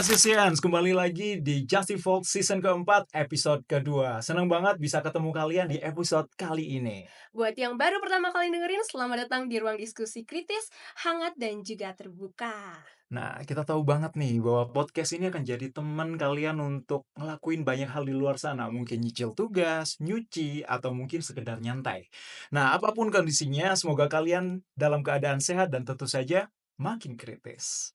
Justicians, kembali lagi di Justifolk season keempat, episode kedua. Senang banget bisa ketemu kalian di episode kali ini. Buat yang baru pertama kali dengerin, selamat datang di ruang diskusi kritis, hangat, dan juga terbuka. Nah, kita tahu banget nih bahwa podcast ini akan jadi teman kalian untuk ngelakuin banyak hal di luar sana. Mungkin nyicil tugas, nyuci, atau mungkin sekedar nyantai. Nah, apapun kondisinya, semoga kalian dalam keadaan sehat dan tentu saja makin kritis.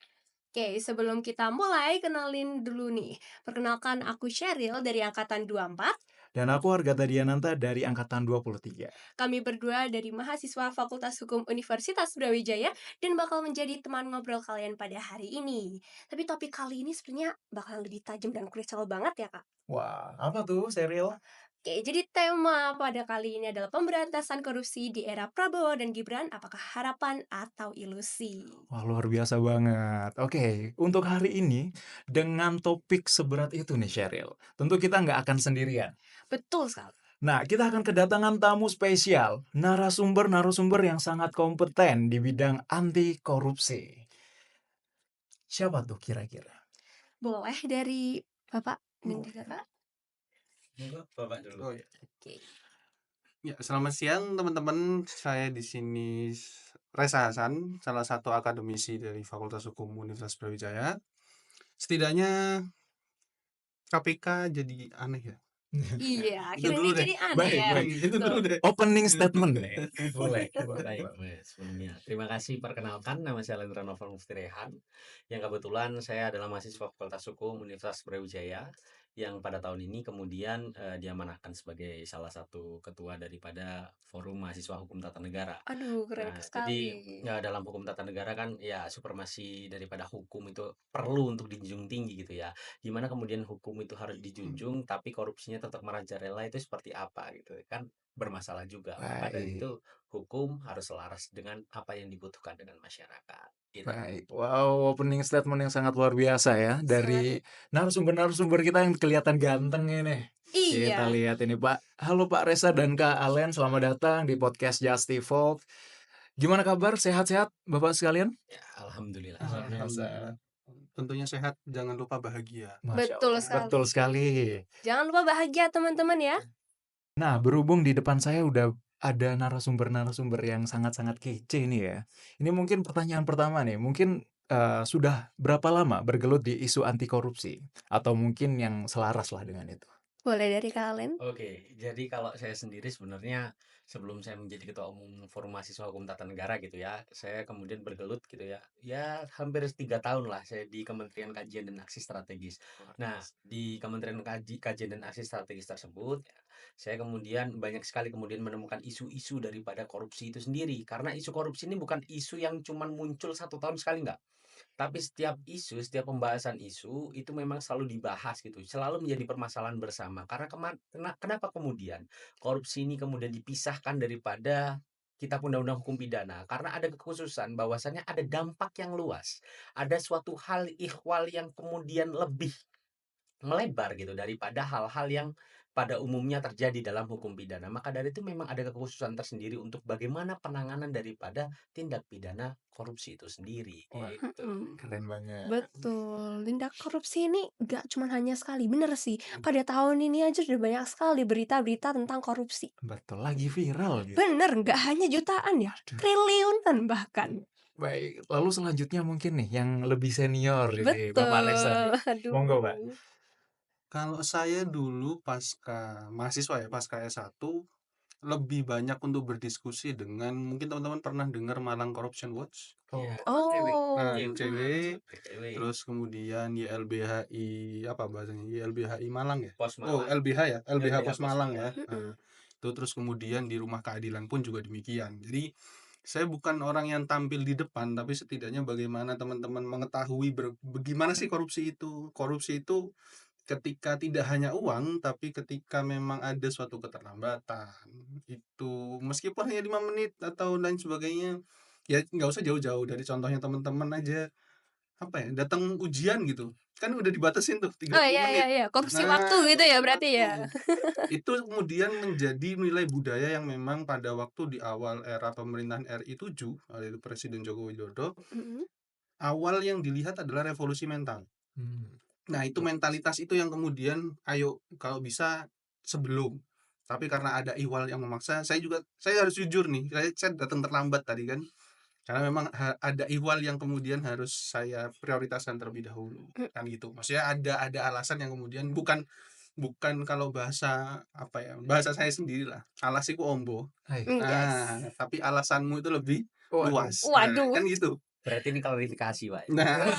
Oke, sebelum kita mulai, kenalin dulu nih. Perkenalkan, aku Cheryl dari Angkatan 24. Dan aku Argata Diananta dari Angkatan 23. Kami berdua dari mahasiswa Fakultas Hukum Universitas Brawijaya dan bakal menjadi teman ngobrol kalian pada hari ini. Tapi topik kali ini sebenarnya bakal lebih tajam dan krusial banget ya, Kak. Wah, apa tuh, Serial? Oke, jadi tema pada kali ini adalah pemberantasan korupsi di era Prabowo dan Gibran, apakah harapan atau ilusi? Wah, luar biasa banget. Oke, untuk hari ini, dengan topik seberat itu nih, Sheryl, tentu kita nggak akan sendirian. Betul sekali. Nah, kita akan kedatangan tamu spesial, narasumber-narasumber yang sangat kompeten di bidang anti korupsi. Siapa tuh kira-kira? Boleh dari Bapak dan juga Kak? Enggak, Bapak dulu. Oh ya. Oke. Ya, selamat siang teman-teman. Saya di sini Reza Hasan, salah satu akademisi dari Fakultas Hukum Universitas Brawijaya. Setidaknya KPK jadi aneh ya. Iya, Itu akhirnya dulu ini deh. jadi aneh Baik, ya. baik. Itu dulu deh. Opening statement nih. Boleh. Baik, sebelumnya. Terima kasih perkenalkan, nama saya Lendra Novel Muftirehan. Yang kebetulan saya adalah mahasiswa Fakultas Hukum Universitas Brawijaya yang pada tahun ini kemudian diamanahkan sebagai salah satu ketua daripada Forum Mahasiswa Hukum Tata Negara. Aduh, keren Nah, sekali. jadi dalam hukum tata negara kan ya supremasi daripada hukum itu perlu untuk dijunjung tinggi gitu ya. Gimana kemudian hukum itu harus dijunjung tapi korupsinya tetap merajalela itu seperti apa gitu kan bermasalah juga. Maka dari Baik. itu hukum harus selaras dengan apa yang dibutuhkan dengan masyarakat. Gitu. Baik, wow, opening statement yang sangat luar biasa ya dari narasumber-narasumber kita yang kelihatan ganteng ini. Kita Iya. lihat ini Pak. Halo Pak Reza dan Kak Alen, selamat datang di podcast Justifolk. Gimana kabar? Sehat-sehat Bapak sekalian? Ya, alhamdulillah. Alhamdulillah. Tentunya sehat, jangan lupa bahagia. Masya Betul Allah, sekali. betul sekali. Jangan lupa bahagia teman-teman ya. Nah, berhubung di depan saya udah ada narasumber-narasumber yang sangat-sangat kece nih ya. Ini mungkin pertanyaan pertama nih, mungkin sudah berapa lama bergelut di isu anti korupsi? Atau mungkin yang selaras lah dengan itu? Boleh dari kalian? Oke, jadi kalau saya sendiri sebenarnya sebelum saya menjadi ketua umum Forum Mahasiswa Hukum Tata Negara gitu ya, saya kemudian bergelut gitu ya, ya hampir 3 tahun lah saya di Kementerian Kajian dan Aksi Strategis. Nah, di Kementerian Kajian dan Aksi Strategis tersebut, ya, saya kemudian banyak sekali kemudian menemukan isu-isu daripada korupsi itu sendiri. Karena isu korupsi ini bukan isu yang cuman muncul 1 tahun sekali enggak. Tapi setiap isu, setiap pembahasan isu itu memang selalu dibahas gitu, selalu menjadi permasalahan bersama. Karena kenapa kemudian korupsi ini kemudian dipisahkan daripada kitab undang-undang hukum pidana? Karena ada kekhususan bahwasannya ada dampak yang luas, ada suatu hal ihwal yang kemudian lebih melebar gitu daripada hal-hal yang pada umumnya terjadi dalam hukum pidana. Maka dari itu memang ada kekhususan tersendiri untuk bagaimana penanganan daripada tindak pidana korupsi itu sendiri Wah, gitu. keren banget. Betul, tindak korupsi ini gak cuma hanya sekali, bener sih. Pada tahun ini aja udah banyak sekali berita-berita tentang korupsi. Betul, lagi viral gitu. Bener, gak hanya jutaan ya, Aduh. triliunan bahkan. Baik, lalu selanjutnya mungkin nih yang lebih senior ini Bapak Reza nih. Betul. Monggo, Pak. Kalau saya dulu pasca mahasiswa ya, pasca S1 lebih banyak untuk berdiskusi dengan mungkin teman-teman pernah dengar Malang Corruption Watch. Iya, Oh. Nah, Iya, ICW, ICW. terus kemudian YLBHI apa bahasanya? YLBHI Malang ya? Pos Oh, Malang. LBH ya, LBH Pos Pos Malang ya. Malang. Nah, itu terus kemudian di Rumah Keadilan pun juga demikian. Jadi saya bukan orang yang tampil di depan, tapi setidaknya bagaimana teman-teman mengetahui bagaimana sih korupsi itu. Korupsi itu ketika tidak hanya uang, tapi ketika memang ada suatu keterlambatan, itu meskipun hanya 5 menit atau lain sebagainya, ya nggak usah jauh-jauh dari contohnya teman-teman aja, apa ya, datang ujian gitu, kan udah dibatasin tuh 30 Oh iya menit. iya, korupsi Nah, waktu gitu ya berarti ya. itu kemudian menjadi nilai budaya yang memang pada waktu di awal era pemerintahan RI 7, yaitu Presiden Joko Widodo, Mm-mm. awal yang dilihat adalah revolusi mental. Mmm. Nah, itu Terus? mentalitas itu yang kemudian ayo kalau bisa sebelum. Tapi karena ada ihwal yang memaksa, saya harus jujur nih, saya datang terlambat tadi kan. Karena memang ada ihwal yang kemudian harus saya prioritaskan terlebih dahulu, Mhm. kan gitu. Maksudnya ada alasan yang kemudian bukan bukan kalau bahasa apa ya, bahasa saya sendirilah, "Alas iku ombo." Hai. Yes. Nah, tapi alasanmu itu lebih Waduh. luas. Nah, Waduh. kan gitu. Berarti ini klarifikasi, Pak. Nah,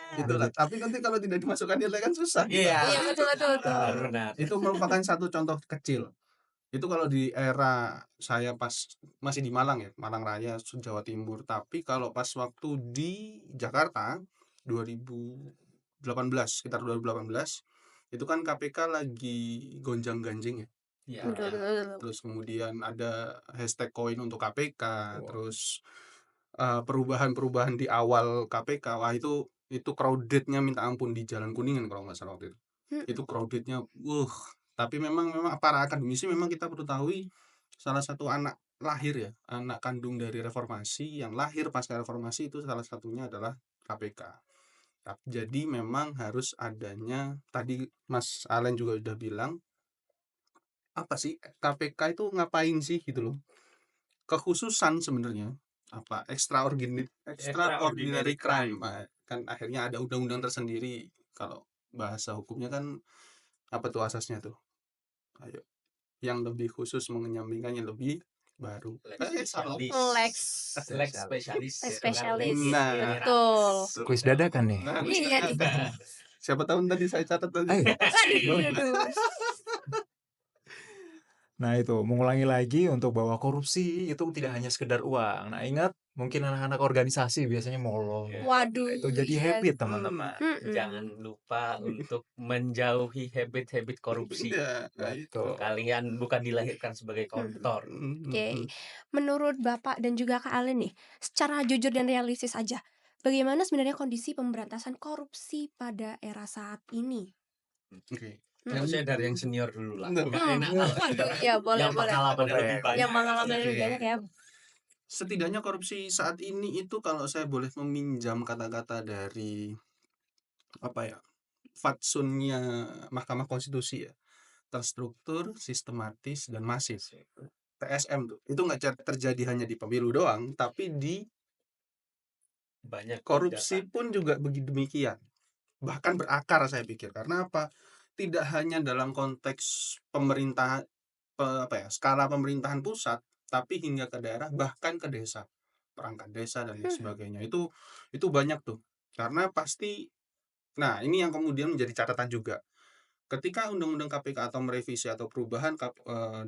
Aduh, itulah. Tapi nanti kalau tidak dimasukkan nilai kan susah kita. Iya, Iya, betul betul betul. benar benar. Itu merupakan satu contoh kecil. Itu kalau di era saya pas masih di Malang ya, Malang Raya, Jawa Timur. Tapi kalau pas waktu di Jakarta 2018, sekitar 2018, itu kan KPK lagi gonjang-ganjing ya. Iya Betul iya. Nah, betul betul. terus kemudian ada hashtag koin untuk KPK, wah, terus perubahan-perubahan di awal KPK, wah itu crowded-nya minta ampun di Jalan Kuningan kalau nggak salah waktu itu. Mhm. Itu crowded-nya, tapi memang para akademisi memang kita perlu tahu salah satu anak lahir ya, anak kandung dari reformasi yang lahir pasca reformasi itu salah satunya adalah KPK. Jadi memang harus adanya tadi Mas Alen juga udah bilang apa sih KPK itu ngapain sih gitu loh. Kekhususan sebenarnya apa extraordinary Extraordinary extraordinary crime. crime. Kan akhirnya ada undang-undang tersendiri kalau bahasa hukumnya kan apa tuh asasnya tuh? Ayo, yang lebih khusus mengenyampingkan yang lebih baru. Lex Salah. specialis. Lex Lex spesial. spesialis Lex itu kan spesialis. legis Nah, generis. Betul. kuis dadakan nih. nah, Iya nih. siapa tahu tadi saya catat tadi. Ayo. Aduh aduh aduh. Nah itu, mengulangi lagi untuk bahwa korupsi itu tidak hanya sekedar uang. Nah ingat, mungkin anak-anak organisasi biasanya molor. Ya. Waduh, Nah, itu jadi yes. habit teman-teman. Jangan Mhm. lupa untuk menjauhi habit-habit korupsi. Ya, itu. Betul. Kalian bukan dilahirkan sebagai koruptor. Oke. Menurut Bapak dan juga Kak Alen nih, secara jujur dan realistis aja, bagaimana sebenarnya kondisi pemberantasan korupsi pada era saat ini? Oke. Kalau Mhm. saya dari yang senior dulu lah. Betul. Nggak enak kalau Waduh, iya boleh yang boleh. pengalamannya Boleh. lebih banyak. Yang pengalamannya lebih Oke. banyak ya. Setidaknya korupsi saat ini itu kalau saya boleh meminjam kata-kata dari apa ya, fatsunnya Mahkamah Konstitusi ya, terstruktur, sistematis, dan masif. TSM tuh, itu nggak terjadi hanya di pemilu doang, tapi di Banyak korupsi tindakan. pun juga begitu demikian. Bahkan berakar saya pikir. Karena apa? Tidak hanya dalam konteks pemerintah apa ya, skala pemerintahan pusat, tapi hingga ke daerah bahkan ke desa, perangkat desa dan lain Mhm. sebagainya. Itu banyak tuh. Karena pasti nah ini yang kemudian menjadi catatan juga. Ketika undang-undang KPK atau merevisi atau perubahan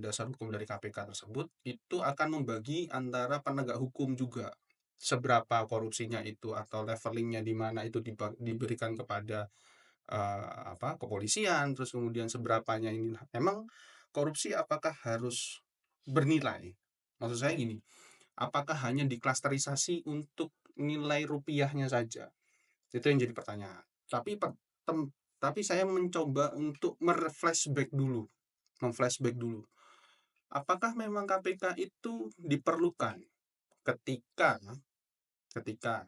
dasar hukum dari KPK tersebut, itu akan membagi antara penegak hukum juga. Seberapa korupsinya itu atau levelingnya di mana itu diberikan kepada kepolisian, terus kemudian seberapanya ini. Emang korupsi apakah harus bernilai? Maksud saya gini, apakah hanya diklasterisasi untuk nilai rupiahnya saja? Itu yang jadi pertanyaan. Tapi tapi saya mencoba untuk memflashback dulu. Apakah memang KPK itu diperlukan ketika ketika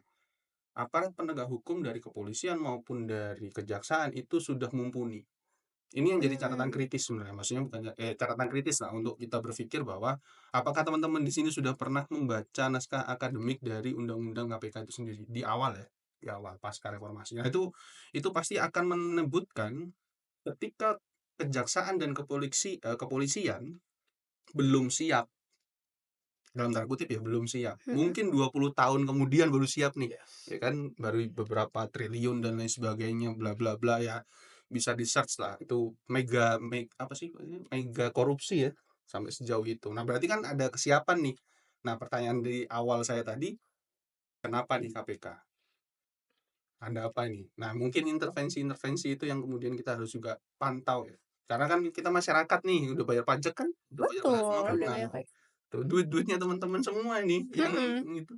aparat penegak hukum dari kepolisian maupun dari kejaksaan itu sudah mumpuni? Ini yang jadi catatan Mmm. kritis sebenarnya. Maksudnya bukan catatan kritis lah untuk kita berpikir bahwa apakah teman-teman di sini sudah pernah membaca naskah akademik dari Undang-Undang KPK itu sendiri di awal ya, di awal pasca reformasi. Nah, itu pasti akan menyebutkan ketika kejaksaan dan kepolisian belum siap, dalam tanda kutip ya, belum siap. Mhm. Mungkin 20 tahun kemudian baru siap nih. Yes. Ya kan, baru beberapa triliun dan lain sebagainya bla bla bla ya. Bisa di-search lah. Itu apa sih? Mega korupsi ya sampai sejauh itu. Nah, berarti kan ada kesiapan nih. Nah, pertanyaan di awal saya tadi, kenapa di KPK? Ada apa ini? Nah, mungkin intervensi-intervensi itu yang kemudian kita harus juga pantau ya. Karena kan kita masyarakat nih, udah bayar pajak kan, udah bayar Betul, pajak. udah Nah, banyak. tuh duit-duitnya teman-teman semua nih yang Mhm. itu.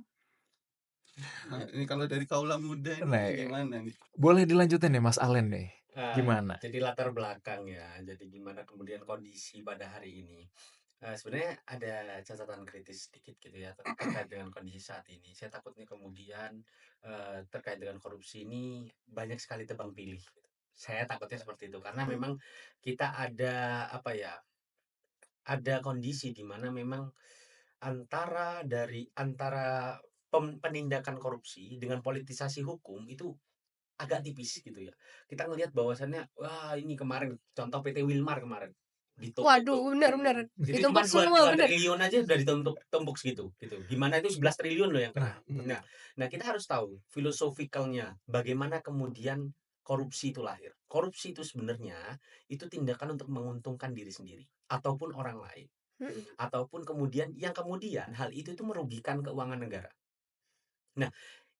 Nah, ini kalau dari kaula muda Nah, ini gimana nih? boleh dilanjutin nih Mas Alen nih. Nah, Gimana? jadi latar belakang ya. Jadi gimana kemudian kondisi pada hari ini. Sebenarnya ada catatan kritis sedikit gitu ya, terkait dengan kondisi saat ini. Saya takutnya kemudian, terkait dengan korupsi ini banyak sekali tebang pilih gitu. Saya takutnya seperti itu, karena Mhm. memang kita ada, apa ya, ada kondisi di mana memang antara penindakan korupsi dengan politisasi hukum itu agak tipis gitu ya. Kita ngelihat bahwasannya, wah ini kemarin contoh PT Wilmar kemarin, dituntut Waduh, tuh. bener bener, Itu cuma ditumpuk dua semua, dua bener. triliun aja udah tumpuk segitu, gitu. Gimana itu 11 triliun loh yang Nah, kena. Nah nah kita harus tahu filosofikalnya bagaimana kemudian korupsi itu lahir. Korupsi itu sebenarnya itu tindakan untuk menguntungkan diri sendiri ataupun orang lain, Mhm. ataupun kemudian hal itu tuh merugikan keuangan negara. Nah,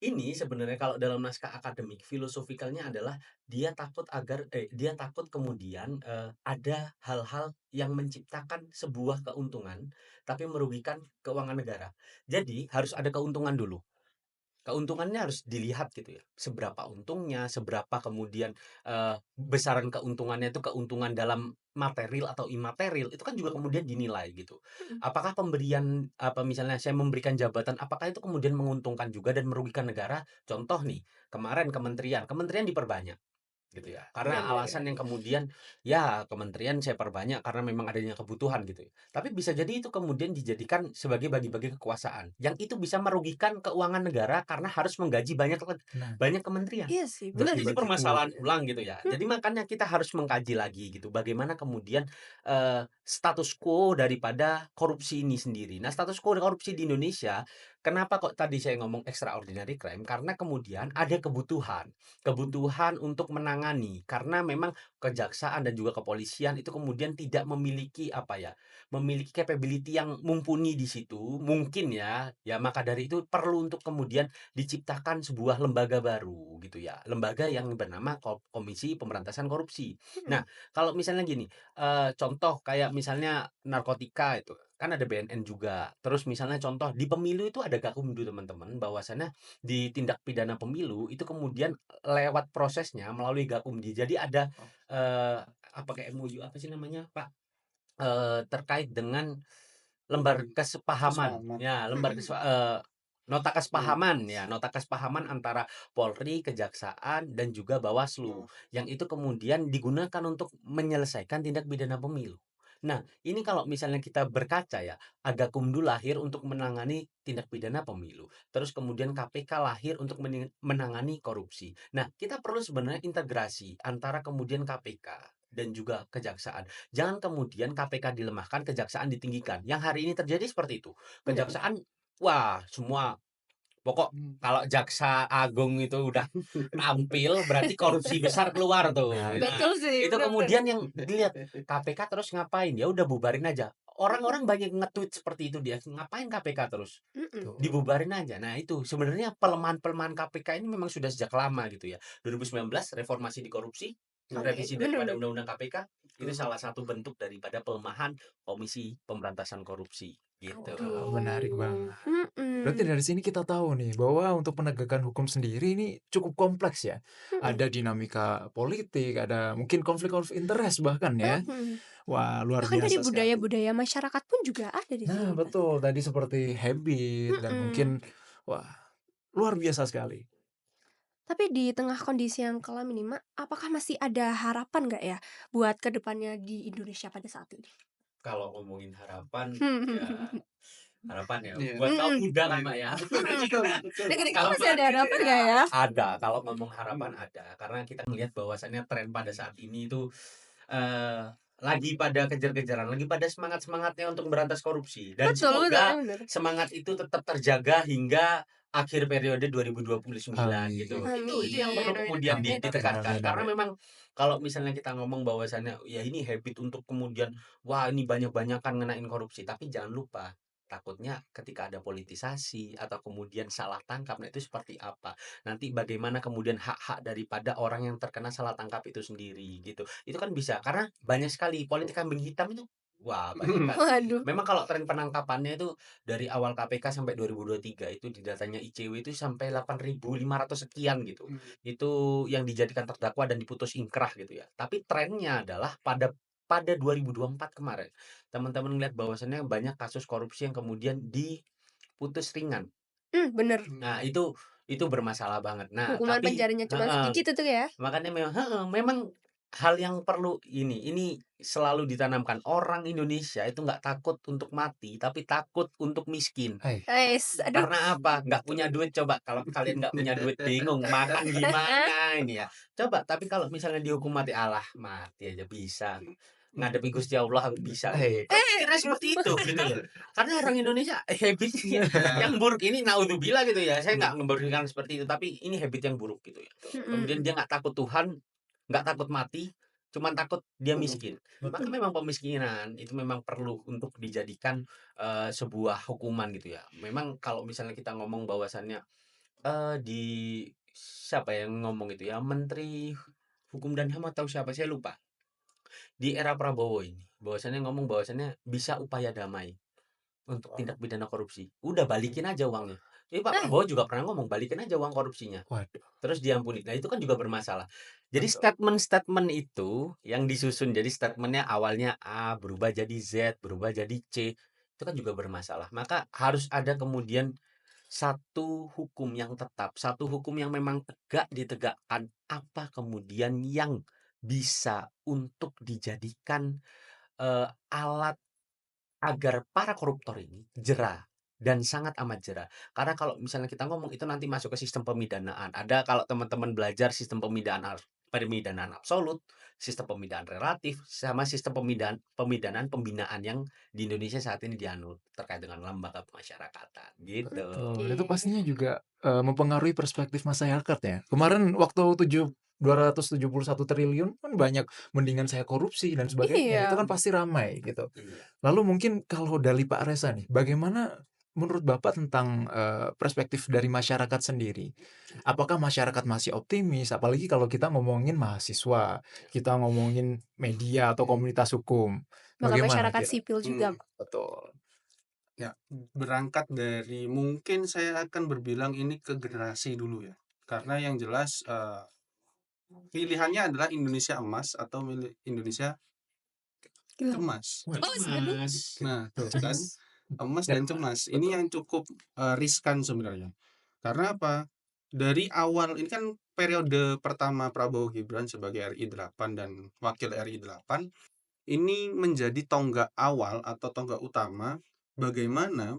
ini sebenarnya kalau dalam naskah akademik filosofikalnya adalah dia takut kemudian, ada hal-hal yang menciptakan sebuah keuntungan, tapi merugikan keuangan negara. Jadi harus ada keuntungan dulu. Keuntungannya harus dilihat gitu ya, seberapa untungnya, seberapa kemudian, besaran keuntungannya itu keuntungan dalam material atau imaterial, itu kan juga kemudian dinilai gitu. Mhm. Apakah pemberian misalnya saya memberikan jabatan, apakah itu kemudian menguntungkan juga dan merugikan negara? Contoh nih, kemarin kementerian diperbanyak. Gitu ya. Iya Karena iya iya. alasan yang kemudian, ya kementerian saya perbanyak karena memang adanya kebutuhan gitu ya. Tapi bisa jadi itu kemudian dijadikan sebagai bagi-bagi kekuasaan, yang itu bisa merugikan keuangan negara karena harus menggaji nah, banyak kementerian. Iya sih, Terus bener jadi sih. bagi-bagi uang permasalahan ya. ulang gitu ya. Mhm. Jadi makanya kita harus mengkaji lagi gitu, bagaimana kemudian, status quo daripada korupsi ini sendiri. Nah, status quo korupsi di Indonesia, kenapa kok tadi saya ngomong extraordinary crime, karena kemudian ada kebutuhan untuk menangani, karena memang kejaksaan dan juga kepolisian itu kemudian tidak memiliki, memiliki capability yang mumpuni di situ, mungkin ya maka dari itu perlu untuk kemudian diciptakan sebuah lembaga baru gitu ya, lembaga yang bernama Komisi Pemberantasan Korupsi. Mhm. Nah, kalau misalnya gini, contoh kayak misalnya narkotika itu, kan ada BNN juga. Terus misalnya contoh di pemilu itu ada Gakumdu teman-teman, bahwasannya di tindak pidana pemilu itu kemudian lewat prosesnya melalui Gakumdu. Jadi ada, eee, apa kayak MOU apa sih namanya, Pak? Terkait dengan lembar kesepahaman, kesepahaman. ya Mhm. nota Iya. kesepahaman ya, nota kesepahaman antara Polri, Kejaksaan, dan juga Bawaslu, yang itu kemudian digunakan untuk menyelesaikan tindak pidana pemilu. Nah, ini kalau misalnya kita berkaca ya, Agakumdu lahir untuk menangani tindak pidana pemilu, terus kemudian KPK lahir untuk menangani korupsi. Nah, kita perlu sebenarnya integrasi antara kemudian KPK dan juga kejaksaan. Jangan kemudian KPK dilemahkan, kejaksaan ditinggikan. Yang hari ini terjadi seperti itu. Bener. Kejaksaan, wah semua pokok kalau jaksa agung itu udah tampil berarti korupsi besar keluar tuh. Nah, Nah, Betul sih, itu bener bener. kemudian yang dilihat KPK terus ngapain? Ya udah bubarin aja. Mhm. Orang-orang banyak nge-tweet seperti itu dia. Ngapain KPK terus? Mhm. betul. Dibubarin aja. Nah, itu sebenarnya pelemahan-pelemahan KPK ini memang sudah sejak lama gitu ya. 2019 reformasi di korupsi, Oke, revisi bener daripada bener. undang-undang KPK itu salah satu bentuk daripada pelemahan Komisi Pemberantasan Korupsi gitu. Wah, menarik Aduh. banget. Berarti Mhm. dari sini kita tahu nih bahwa untuk penegakan hukum sendiri ini cukup kompleks ya. Mhm. Ada dinamika politik, ada mungkin konflik-konflik interest bahkan ya. Mhm. Wah, luar Bahkan dari biasa sekali. budaya-budaya masyarakat pun juga ada di Nah, sini, Mas. betul tadi seperti habit dan mungkin Mhm. wah, luar biasa sekali. Tapi di tengah kondisi yang kelam ini, Mak, apakah masih ada harapan nggak ya buat kedepannya di Indonesia pada saat ini? Kalau ngomongin harapan, ya Mhm. harapan ya Iya. buat kaum muda kan, Iya. Mbak, ya. Betul betul betul. Negeri kita Kalau masih ada harapan nggak ya? ada, kalau ngomong harapan ada, karena kita melihat bahwasannya tren pada saat ini itu, lagi pada kejar-kejaran, lagi pada semangat-semangatnya untuk memberantas korupsi dan Betul betul, semoga bener. semangat itu tetap terjaga hingga akhir periode 2029 gitu. Amin. Itu yang Amin perlu amin kemudian amin. Amin ditekankan amin karena amin. memang kalau misalnya kita ngomong bahwasannya ya ini habit untuk kemudian wah ini banyak-banyakan ngenain korupsi, tapi jangan lupa takutnya ketika ada politisasi atau kemudian salah tangkap, nah itu seperti apa? Nanti bagaimana kemudian hak-hak daripada orang yang terkena salah tangkap itu sendiri gitu. Itu kan bisa karena banyak sekali politik kambing hitam itu wah banyak kali. Waduh. Memang kalau tren penangkapannya itu dari awal KPK sampai 2023 itu di datanya ICW itu sampai 8.500 sekian gitu. Itu yang dijadikan terdakwa dan diputus ingkrah gitu ya. Tapi trennya adalah pada pada 2024 kemarin, teman-teman ngelihat bahwasannya banyak kasus korupsi yang kemudian diputus ringan. Bener. Nah, itu bermasalah banget. Nah, Hukuman tapi penjaranya cuma heeh, sedikit itu ya? makanya memang hal yang perlu ini selalu ditanamkan. Orang Indonesia itu nggak takut untuk mati, tapi takut untuk miskin. Hai. Aduh. Karena apa? Nggak punya duit coba, kalau kalian nggak punya duit bingung makan gimana ini ya. Coba, tapi kalau misalnya dihukum mati, alah mati aja bisa. Ngadepi Gusti Allah bisa. Hai. Kan mikirnya seperti itu gitu loh. Karena orang Indonesia habit-nya yang buruk ini naudzubillah gitu ya. Saya nggak memberikan seperti itu, tapi ini habit yang buruk gitu ya. Kemudian dia nggak takut Tuhan, nggak takut mati, cuman takut dia miskin. Maka memang pemiskinan itu memang perlu untuk dijadikan sebuah hukuman gitu ya. Memang kalau misalnya kita ngomong bahwasannya di siapa yang ngomong itu ya, Menteri Hukum dan HAM atau siapa saya lupa. Di era Prabowo ini, bahwasannya ngomong bahwasannya bisa upaya damai untuk tindak pidana korupsi. Udah balikin aja uangnya. Jadi Pak Prabowo juga pernah ngomong balikin aja uang korupsinya. Waduh, Terus diampuni. Nah, itu kan juga bermasalah. Jadi betul. statement-statement itu yang disusun, jadi statementnya awalnya A, berubah jadi Z, berubah jadi C, itu kan juga bermasalah. Maka harus ada kemudian satu hukum yang tetap, satu hukum yang memang tegak ditegakkan. Apa kemudian yang bisa untuk dijadikan alat agar para koruptor ini jera dan sangat amat jera. Karena kalau misalnya kita ngomong itu nanti masuk ke sistem pemidanaan. Ada kalau teman-teman belajar sistem pemidanaan absolut, sistem pemidanaan relatif, sama sistem pemidanaan pembinaan yang di Indonesia saat ini dianut terkait dengan lembaga pemasyarakatan gitu. Betul, itu Oke. pastinya juga, mempengaruhi perspektif masyarakat ya. Kemarin waktu 271 triliun kan banyak, mendingan saya korupsi dan sebagainya, itu Iya. kan pasti ramai gitu. Iya. Lalu mungkin kalau dari Pak Reza nih, bagaimana menurut Bapak tentang, perspektif dari masyarakat sendiri? Apakah masyarakat masih optimis? Apalagi kalau kita ngomongin mahasiswa, kita ngomongin media atau komunitas hukum, Bahkan bagaimana masyarakat kira? sipil juga. Betul. Ya, berangkat dari mungkin saya akan berbilang ini ke generasi dulu ya. Karena yang jelas pilihannya adalah Indonesia emas atau Indonesia Gelap. cemas. Waduh, Cemas. Nah, tuh kan kan. emas Ya, dan cemas. betul. Ini yang cukup riskan sebenarnya. Karena apa? Dari awal ini kan periode pertama Prabowo Gibran sebagai RI 8 dan wakil RI 8 ini menjadi tonggak awal atau tonggak utama bagaimana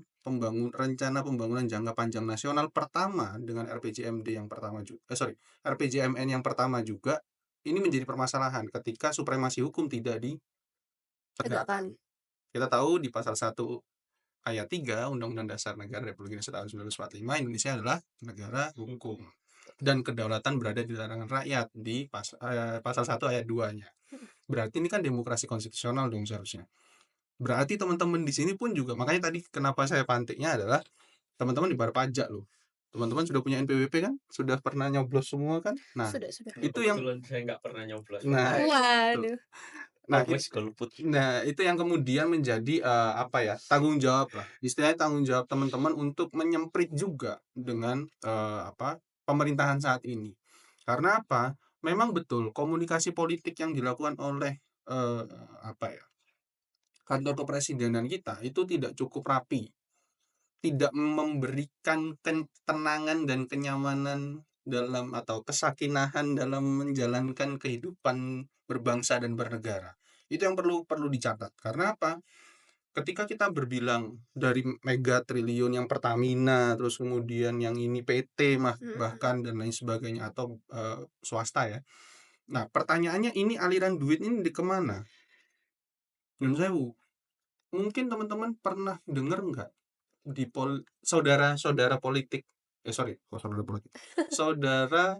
rencana pembangunan jangka panjang nasional pertama dengan RPJMD yang pertama juga, RPJMN yang pertama juga ini menjadi permasalahan ketika supremasi hukum tidak ditegakkan. Tegakkan. Kita tahu di pasal 1 ayat 3 Undang-Undang Dasar Negara Republik Indonesia tahun 1945 Indonesia adalah negara hukum dan kedaulatan berada di tangan rakyat di pasal 1 ayat 2-nya. Berarti ini kan demokrasi konstitusional dong seharusnya. Berarti teman-teman di sini pun juga, makanya tadi kenapa saya pantiknya adalah teman-teman di bar pajak loh. Teman-teman sudah punya NPWP kan? Sudah pernah nyoblos semua kan? Nah, Sudah. itu yang Kebetulan saya nggak pernah nyoblos. nah, Waduh. nah, Always golput. itu yang kemudian menjadi apa ya? Tanggung jawab lah. Istilahnya tanggung jawab teman-teman untuk menyemprit juga dengan pemerintahan saat ini. Karena apa? Memang betul komunikasi politik yang dilakukan oleh kantor kepresidenan kita itu tidak cukup rapi, tidak memberikan ketenangan dan kenyamanan dalam atau kesakinahan dalam menjalankan kehidupan berbangsa dan bernegara. Itu yang perlu dicatat. Karena apa? Ketika kita berbilang dari mega triliun yang Pertamina, terus kemudian yang ini PT bahkan dan lain sebagainya atau swasta ya. Nah, pertanyaannya ini aliran duit ini di kemana? Menurut saya mungkin teman-teman pernah dengar nggak di saudara-saudara politik saudara politik saudara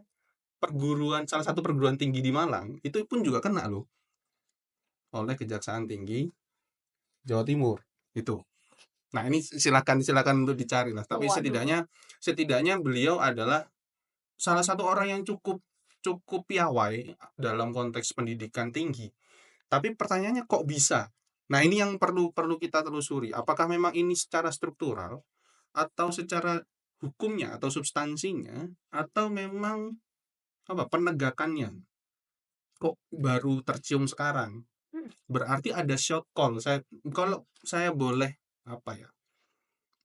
salah satu perguruan tinggi di Malang itu pun juga kena loh oleh Kejaksaan Tinggi Jawa Timur itu. Nah, ini silakan untuk dicari lah, tapi Waduh. setidaknya beliau adalah salah satu orang yang cukup cukup piawai dalam konteks pendidikan tinggi. Tapi pertanyaannya kok bisa? Nah, ini yang perlu kita telusuri. Apakah memang ini secara struktural atau secara hukumnya atau substansinya atau memang penegakannya kok baru tercium sekarang? berarti ada short call. Kalau saya boleh, apa ya,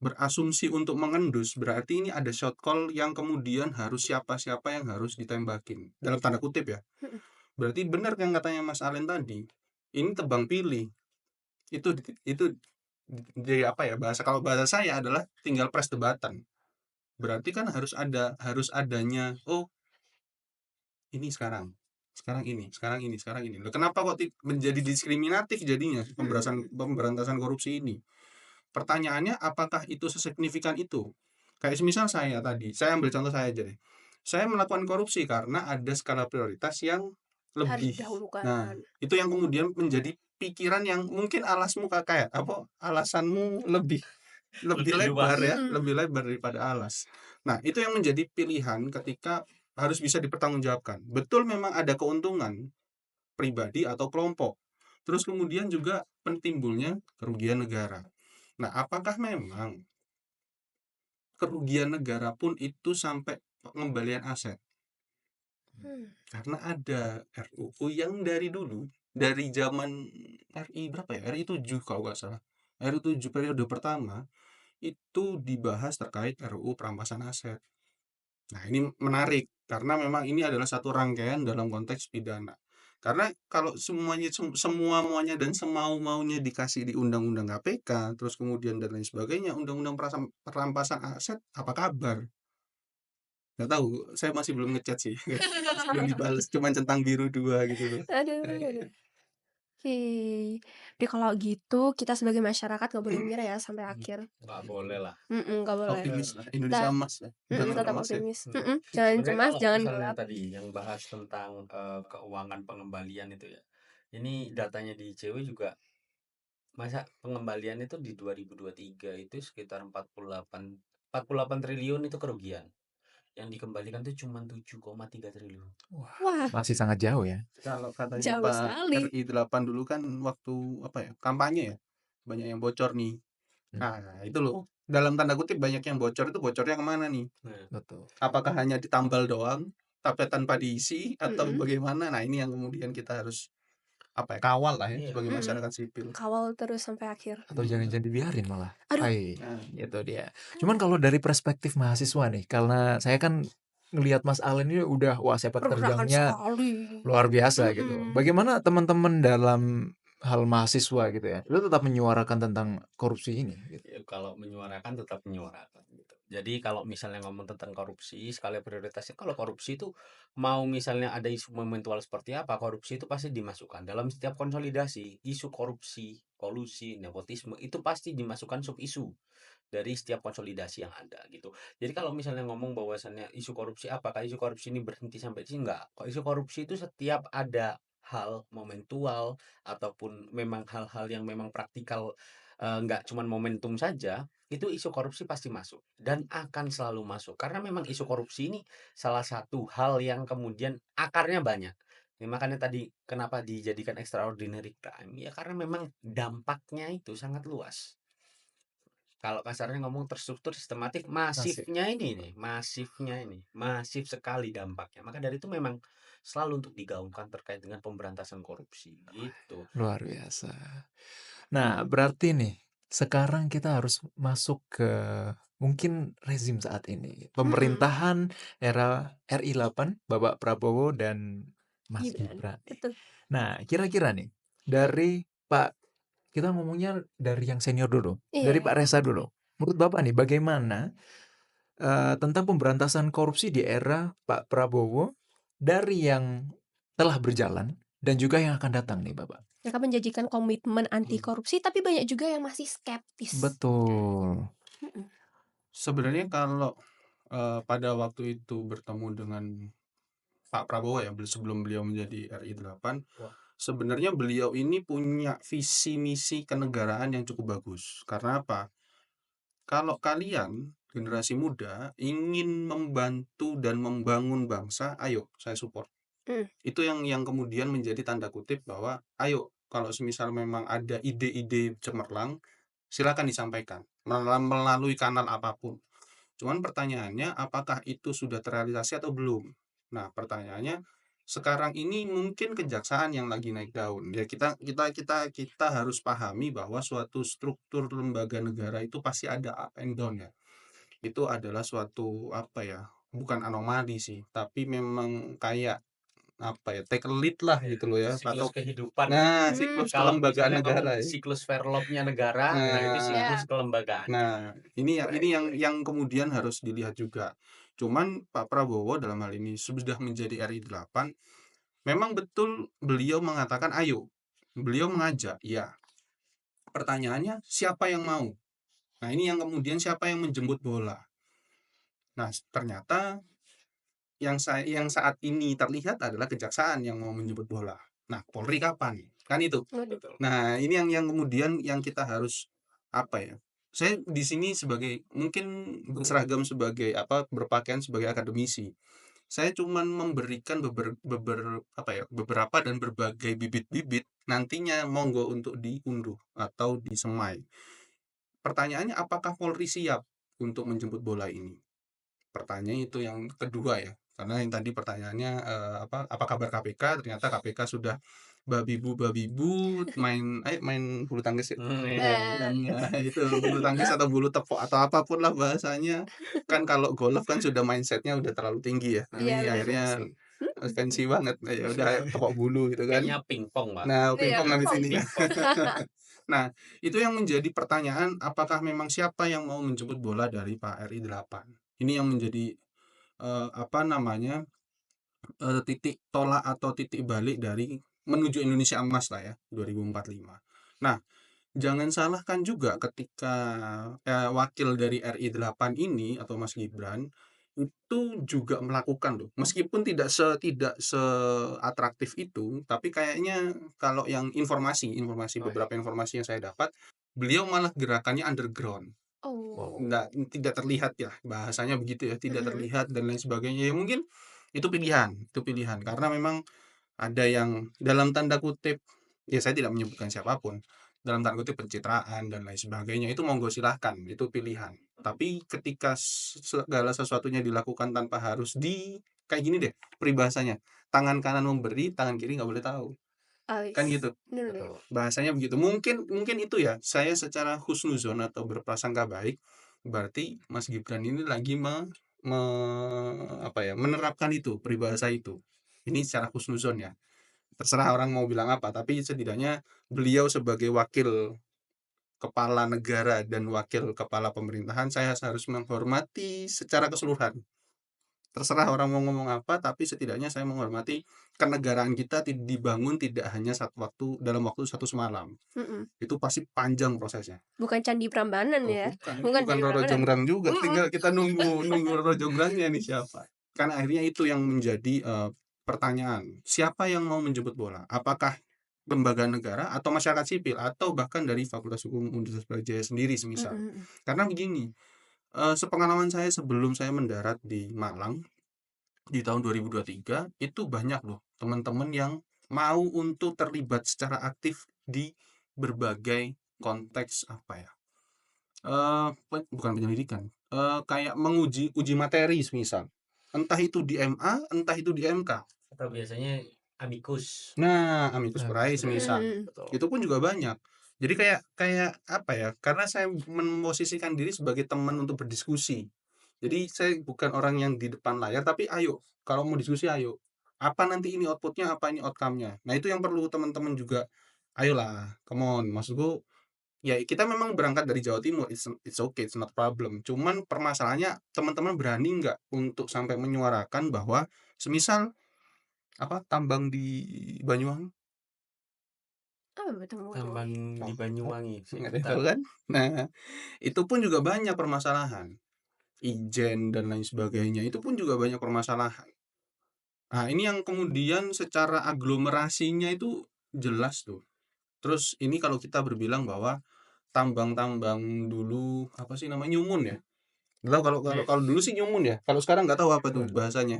berasumsi untuk mengendus, berarti ini ada short call yang kemudian harus siapa-siapa yang harus ditembakin, dalam tanda kutip ya. Mhm. Berarti benar yang katanya Mas Alen tadi, ini tebang pilih. Itu jadi apa ya, kalau bahasa saya adalah tinggal press the button. Berarti kan harus adanya, oh ini sekarang ini. Loh, kenapa kok menjadi diskriminatif jadinya pemberantasan korupsi ini? Pertanyaannya, apakah itu sesignifikan itu? Kayak semisal saya ambil contoh saya aja deh. Saya melakukan korupsi karena ada skala prioritas yang Harus lebih. didahulukan. Nah, itu yang kemudian menjadi pikiran yang mungkin alasanmu lebih Lebih lebar luas. ya, lebih lebar daripada alas. Nah, itu yang menjadi pilihan ketika harus bisa dipertanggungjawabkan. Betul, memang ada keuntungan pribadi atau kelompok. Terus kemudian juga timbulnya kerugian negara. Nah, apakah memang kerugian negara pun itu sampai pengembalian aset? Karena ada RUU yang dari dulu, dari zaman RI berapa ya? RI 7 kalau nggak salah. RI 7 periode pertama itu dibahas terkait RUU perampasan aset. Nah, ini menarik karena memang ini adalah satu rangkaian dalam konteks pidana. Karena kalau semua-muanya dan semau-maunya dikasih di undang-undang KPK, terus kemudian dan lain sebagainya, undang-undang perampasan aset, apa kabar? Nggak tahu, saya masih belum ngechat sih. Belum dibales, cuma centang biru 2 gitu loh. Aduh, aduh. Oke. Jadi kalau gitu kita sebagai masyarakat nggak boleh menyerah ya sampai akhir. Nggak boleh lah. Nggak boleh. Optimis lah, Kita Indonesia emas ya. Jangan tetap cemas ya. optimis. Jangan Sebenarnya cemas, kalau jangan misalnya gelap. tadi yang bahas tentang keuangan pengembalian itu ya, ini datanya di ICW juga, masa pengembalian itu di 2023 itu sekitar 48 triliun itu kerugian. Yang dikembalikan tuh cuma 7,3 triliun. Wah, Masih sangat jauh ya. Kalau katanya jauh Pak sekali. RI 8 dulu kan waktu apa ya, kampanye ya, banyak yang bocor nih. Hmm. Nah, itu loh, dalam tanda kutip banyak yang bocor, itu bocornya kemana nih? Nah, Betul. Apakah hanya ditambal doang, tapi tanpa diisi, atau Mm-mm. bagaimana? Nah, ini yang kemudian kita harus apa ya, kawal lah ya iya. sebagai masyarakat sipil. Kawal terus sampai akhir. Atau jangan-jangan dibiarin malah. Aduh. Hai, Nah, itu dia. Cuman kalau dari perspektif mahasiswa nih, karena saya kan ngelihat Mas Alen ini udah wah sepak Pergerakan terjangnya sekali. luar biasa gitu. Bagaimana teman-teman dalam hal mahasiswa gitu ya? Itu tetap menyuarakan tentang korupsi ini gitu. Ya, kalau menyuarakan tetap menyuarakan gitu. Jadi kalau misalnya ngomong tentang korupsi, skala prioritasnya, kalau korupsi itu mau misalnya ada isu momentual seperti apa, korupsi itu pasti dimasukkan dalam setiap konsolidasi. Isu korupsi, kolusi, nepotisme itu pasti dimasukkan sub isu dari setiap konsolidasi yang ada gitu. Jadi kalau misalnya ngomong bahwasannya isu korupsi, apakah isu korupsi ini berhenti sampai di sini? Enggak. Kok isu korupsi itu setiap ada hal momentual ataupun memang hal-hal yang memang praktikal, nggak cuman momentum saja, itu isu korupsi pasti masuk dan akan selalu masuk. Karena memang isu korupsi ini salah satu hal yang kemudian akarnya banyak. Ya, makanya tadi kenapa dijadikan extraordinary crime, ya karena memang dampaknya itu sangat luas. Kalau kasarnya ngomong terstruktur, sistematif, Masif. masifnya ini, masif sekali dampaknya. Maka dari itu memang selalu untuk digaungkan terkait dengan pemberantasan korupsi, gitu. Luar biasa. Nah, berarti nih sekarang kita harus masuk ke mungkin rezim saat ini. Pemerintahan era RI 8, Bapak Prabowo dan Mas Gibran. Gibran nih. Betul. Nah, kira-kira nih dari Pak, kita ngomongnya dari yang senior dulu, Iya. dari Pak Reza dulu. Menurut Bapak nih bagaimana tentang pemberantasan korupsi di era Pak Prabowo dari yang telah berjalan dan juga yang akan datang nih Bapak? Mereka menjanjikan komitmen anti korupsi, tapi banyak juga yang masih skeptis. Betul. Mm-mm. sebenarnya kalau pada waktu itu bertemu dengan Pak Prabowo ya, sebelum beliau menjadi RI 8, Wah. sebenarnya beliau ini punya visi misi kenegaraan yang cukup bagus. Karena apa? Kalau kalian generasi muda ingin membantu dan membangun bangsa, ayo saya support. Itu yang kemudian menjadi tanda kutip bahwa ayo, kalau semisal memang ada ide-ide cemerlang, silakan disampaikan melalui kanal apapun. Cuman pertanyaannya, apakah itu sudah terrealisasi atau belum? Nah, pertanyaannya, sekarang ini mungkin kejaksaan yang lagi naik daun. Ya kita harus pahami bahwa suatu struktur lembaga negara itu pasti ada up and down ya. Itu adalah suatu apa ya, bukan anomali sih, tapi memang kayak apa ya, take a lead lah Ya, gitu loh ya, siklus atau kehidupan ya. nah Hmm. siklus Kalau kelembagaan misalnya kamu negara ya. siklus Verloop-nya negara, nah itu Nah, siklus Ya. kelembagaan. nah ini yang Right, ini yang right. yang kemudian harus dilihat juga. Cuman Pak Prabowo dalam hal ini sudah menjadi RI 8, memang betul beliau mengatakan ayo, beliau mengajak, ya. Pertanyaannya siapa yang mau? Nah ini yang kemudian siapa yang menjemput bola? Nah ternyata yang saat ini terlihat adalah kejaksaan yang mau menjemput bola. Nah Polri kapan? Kan itu. Waduh. Betul. Nah ini yang kemudian yang kita harus apa ya, saya di sini sebagai mungkin berseragam sebagai apa, berpakaian sebagai akademisi. Saya cuman memberikan apa ya, beberapa dan berbagai bibit-bibit, nantinya monggo untuk diunduh atau disemai. Pertanyaannya apakah Polri siap untuk menjemput bola ini? Pertanyaan itu yang kedua ya. Karena yang tadi pertanyaannya apa kabar KPK? Ternyata KPK sudah babi bu main bulu tangkis ya. Nah, Nah, kan ya, itu bulu tangkis atau bulu tepok atau apapun lah bahasanya. Kan kalau golf kan sudah mindsetnya udah terlalu tinggi ya. Nah, iya ini benar akhirnya sih. fancy banget. Ya udah tepok bulu gitu kan. Kayaknya pingpong, Pak. Nah, Iya, pingpong habis pingpong. ini ya. Pingpong. Nah, itu yang menjadi pertanyaan apakah memang siapa yang mau menjemput bola dari Pak RI 8. Ini yang menjadi apa namanya, titik tolak atau titik balik dari menuju Indonesia Emas lah ya, 2045. Nah, jangan salahkan juga ketika, wakil dari RI 8 ini atau Mas Gibran, itu juga melakukan loh, meskipun tidak seatraktif itu, tapi kayaknya kalau yang Oh, iya. beberapa informasi yang saya dapat, beliau malah gerakannya underground. Oh. Wow. Tidak terlihat ya, bahasanya begitu ya, tidak Mhm. terlihat dan lain sebagainya. Ya mungkin itu pilihan karena memang ada yang dalam tanda kutip, ya saya tidak menyebutkan siapapun, dalam tanda kutip pencitraan dan lain sebagainya, itu monggo silahkan, itu pilihan. Tapi ketika segala sesuatunya dilakukan tanpa harus kayak gini deh peribahasanya, tangan kanan memberi, tangan kiri nggak boleh tahu, kan Ais. gitu. Bener bener. Betul. Bahasanya begitu. Mungkin itu ya, saya secara husnuzon atau berprasangka baik, berarti Mas Gibran ini lagi apa ya, menerapkan itu, peribahasa itu. Ini secara husnuzon ya. Terserah orang mau bilang apa, tapi setidaknya beliau sebagai wakil kepala negara dan wakil kepala pemerintahan, saya harus menghormati secara keseluruhan. Terserah orang mau ngomong apa, tapi setidaknya saya menghormati kenegaraan kita dibangun tidak hanya dalam waktu satu semalam. Mhm. Itu pasti panjang prosesnya. Bukan Candi Prambanan Oh ya? bukan, ini Bukan bukan Candi Roro Prambanan? Jonggrang juga, Mhm. tinggal kita nunggu nunggu Roro Jonggrangnya nih siapa. Kan akhirnya itu yang menjadi, pertanyaan, siapa yang mau menjemput bola? Apakah lembaga negara atau masyarakat sipil atau bahkan dari Fakultas Hukum Universitas Brawijaya sendiri Mhm semisal. mhm. Karena begini, sepengalaman saya sebelum saya mendarat di Malang di tahun 2023, itu banyak loh teman-teman yang mau untuk terlibat secara aktif di berbagai konteks apa ya, bukan penyelidikan, kayak uji materi semisal, entah itu di MA, entah itu di MK. Atau biasanya amicus. Nah, amicus curiae Amicus Mhm curiae. semisal, mhm. Betul. itu pun juga banyak. Jadi kayak kayak apa ya, karena saya memposisikan diri sebagai teman untuk berdiskusi. Jadi saya bukan orang yang di depan layar, tapi ayo, kalau mau diskusi ayo. Apa nanti ini outputnya, apa ini outcome-nya. Nah, itu yang perlu teman-teman juga, ayolah, come on. Maksudku, ya kita memang berangkat dari Jawa Timur, it's okay, it's not problem. Cuman permasalahannya teman-teman berani nggak untuk sampai menyuarakan bahwa semisal apa tambang di Banyuwangi. Apa betul waduh. Tambang di Oh, Banyuwangi, saya nggak ada nggak yang tahu tahu. kan? Nah, itu pun juga banyak permasalahan. Ijen dan lain sebagainya, itu pun juga banyak permasalahan. Nah, ini yang kemudian secara aglomerasinya itu jelas tuh. Terus ini kalau kita berbilang bahwa tambang-tambang dulu apa sih namanya, nyumun ya? Nggak tahu, kalau kalau Iya. kalau dulu sih nyumun ya. Kalau sekarang nggak tahu apa tuh Betul. bahasanya.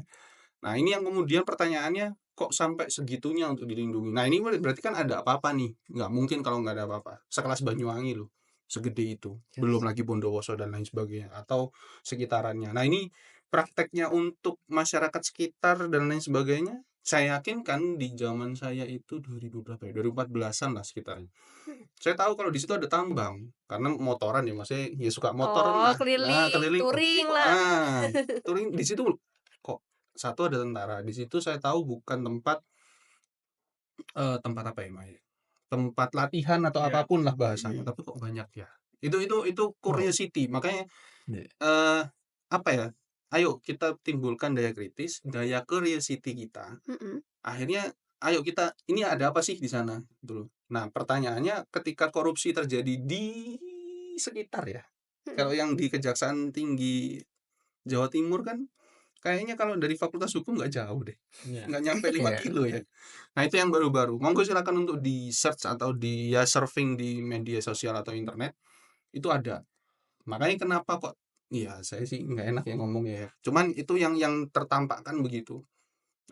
Nah, ini yang kemudian pertanyaannya kok sampai segitunya untuk dilindungi. Nah, ini berarti kan ada apa-apa nih. Nggak mungkin kalau nggak ada apa-apa. Sekelas Banyuwangi loh, segede itu. Belum Yes. lagi Bondowoso dan lain sebagainya atau sekitarannya. Nah, ini prakteknya untuk masyarakat sekitar dan lain sebagainya Saya yakin kan di zaman saya itu 2000 berapa ya, 2014-an lah sekitarnya. Mhm. Saya tahu kalau di situ ada tambang, karena motoran ya, maksudnya ya suka motoran Oh, lah. Nah, keliling, keliling, touring lah. ah, touring di situ kok satu ada tentara. Di situ saya tahu bukan tempat tempat apa ya, Mas, ya, tempat latihan atau Iya. apapun lah bahasanya, tapi kok banyak ya. Itu Wow. curiosity, makanya Iya. apa ya, ayo kita timbulkan daya kritis, daya curiosity kita. Mhm. Akhirnya, ayo kita ini ada apa sih di sana, gitu loh. Nah, pertanyaannya ketika korupsi terjadi di sekitar ya, kalau Mhm. yang di Kejaksaan Tinggi Jawa Timur kan kayaknya kalau dari Fakultas Hukum nggak jauh deh, Iya. nggak nyampe 5 Iya. kilo ya. Nah, itu yang baru-baru. Monggo silakan untuk di-search atau ya surfing di media sosial atau internet, itu ada. Makanya kenapa kok iya saya sih nggak enak ya ngomongnya ya, cuman itu yang tertampakkan begitu.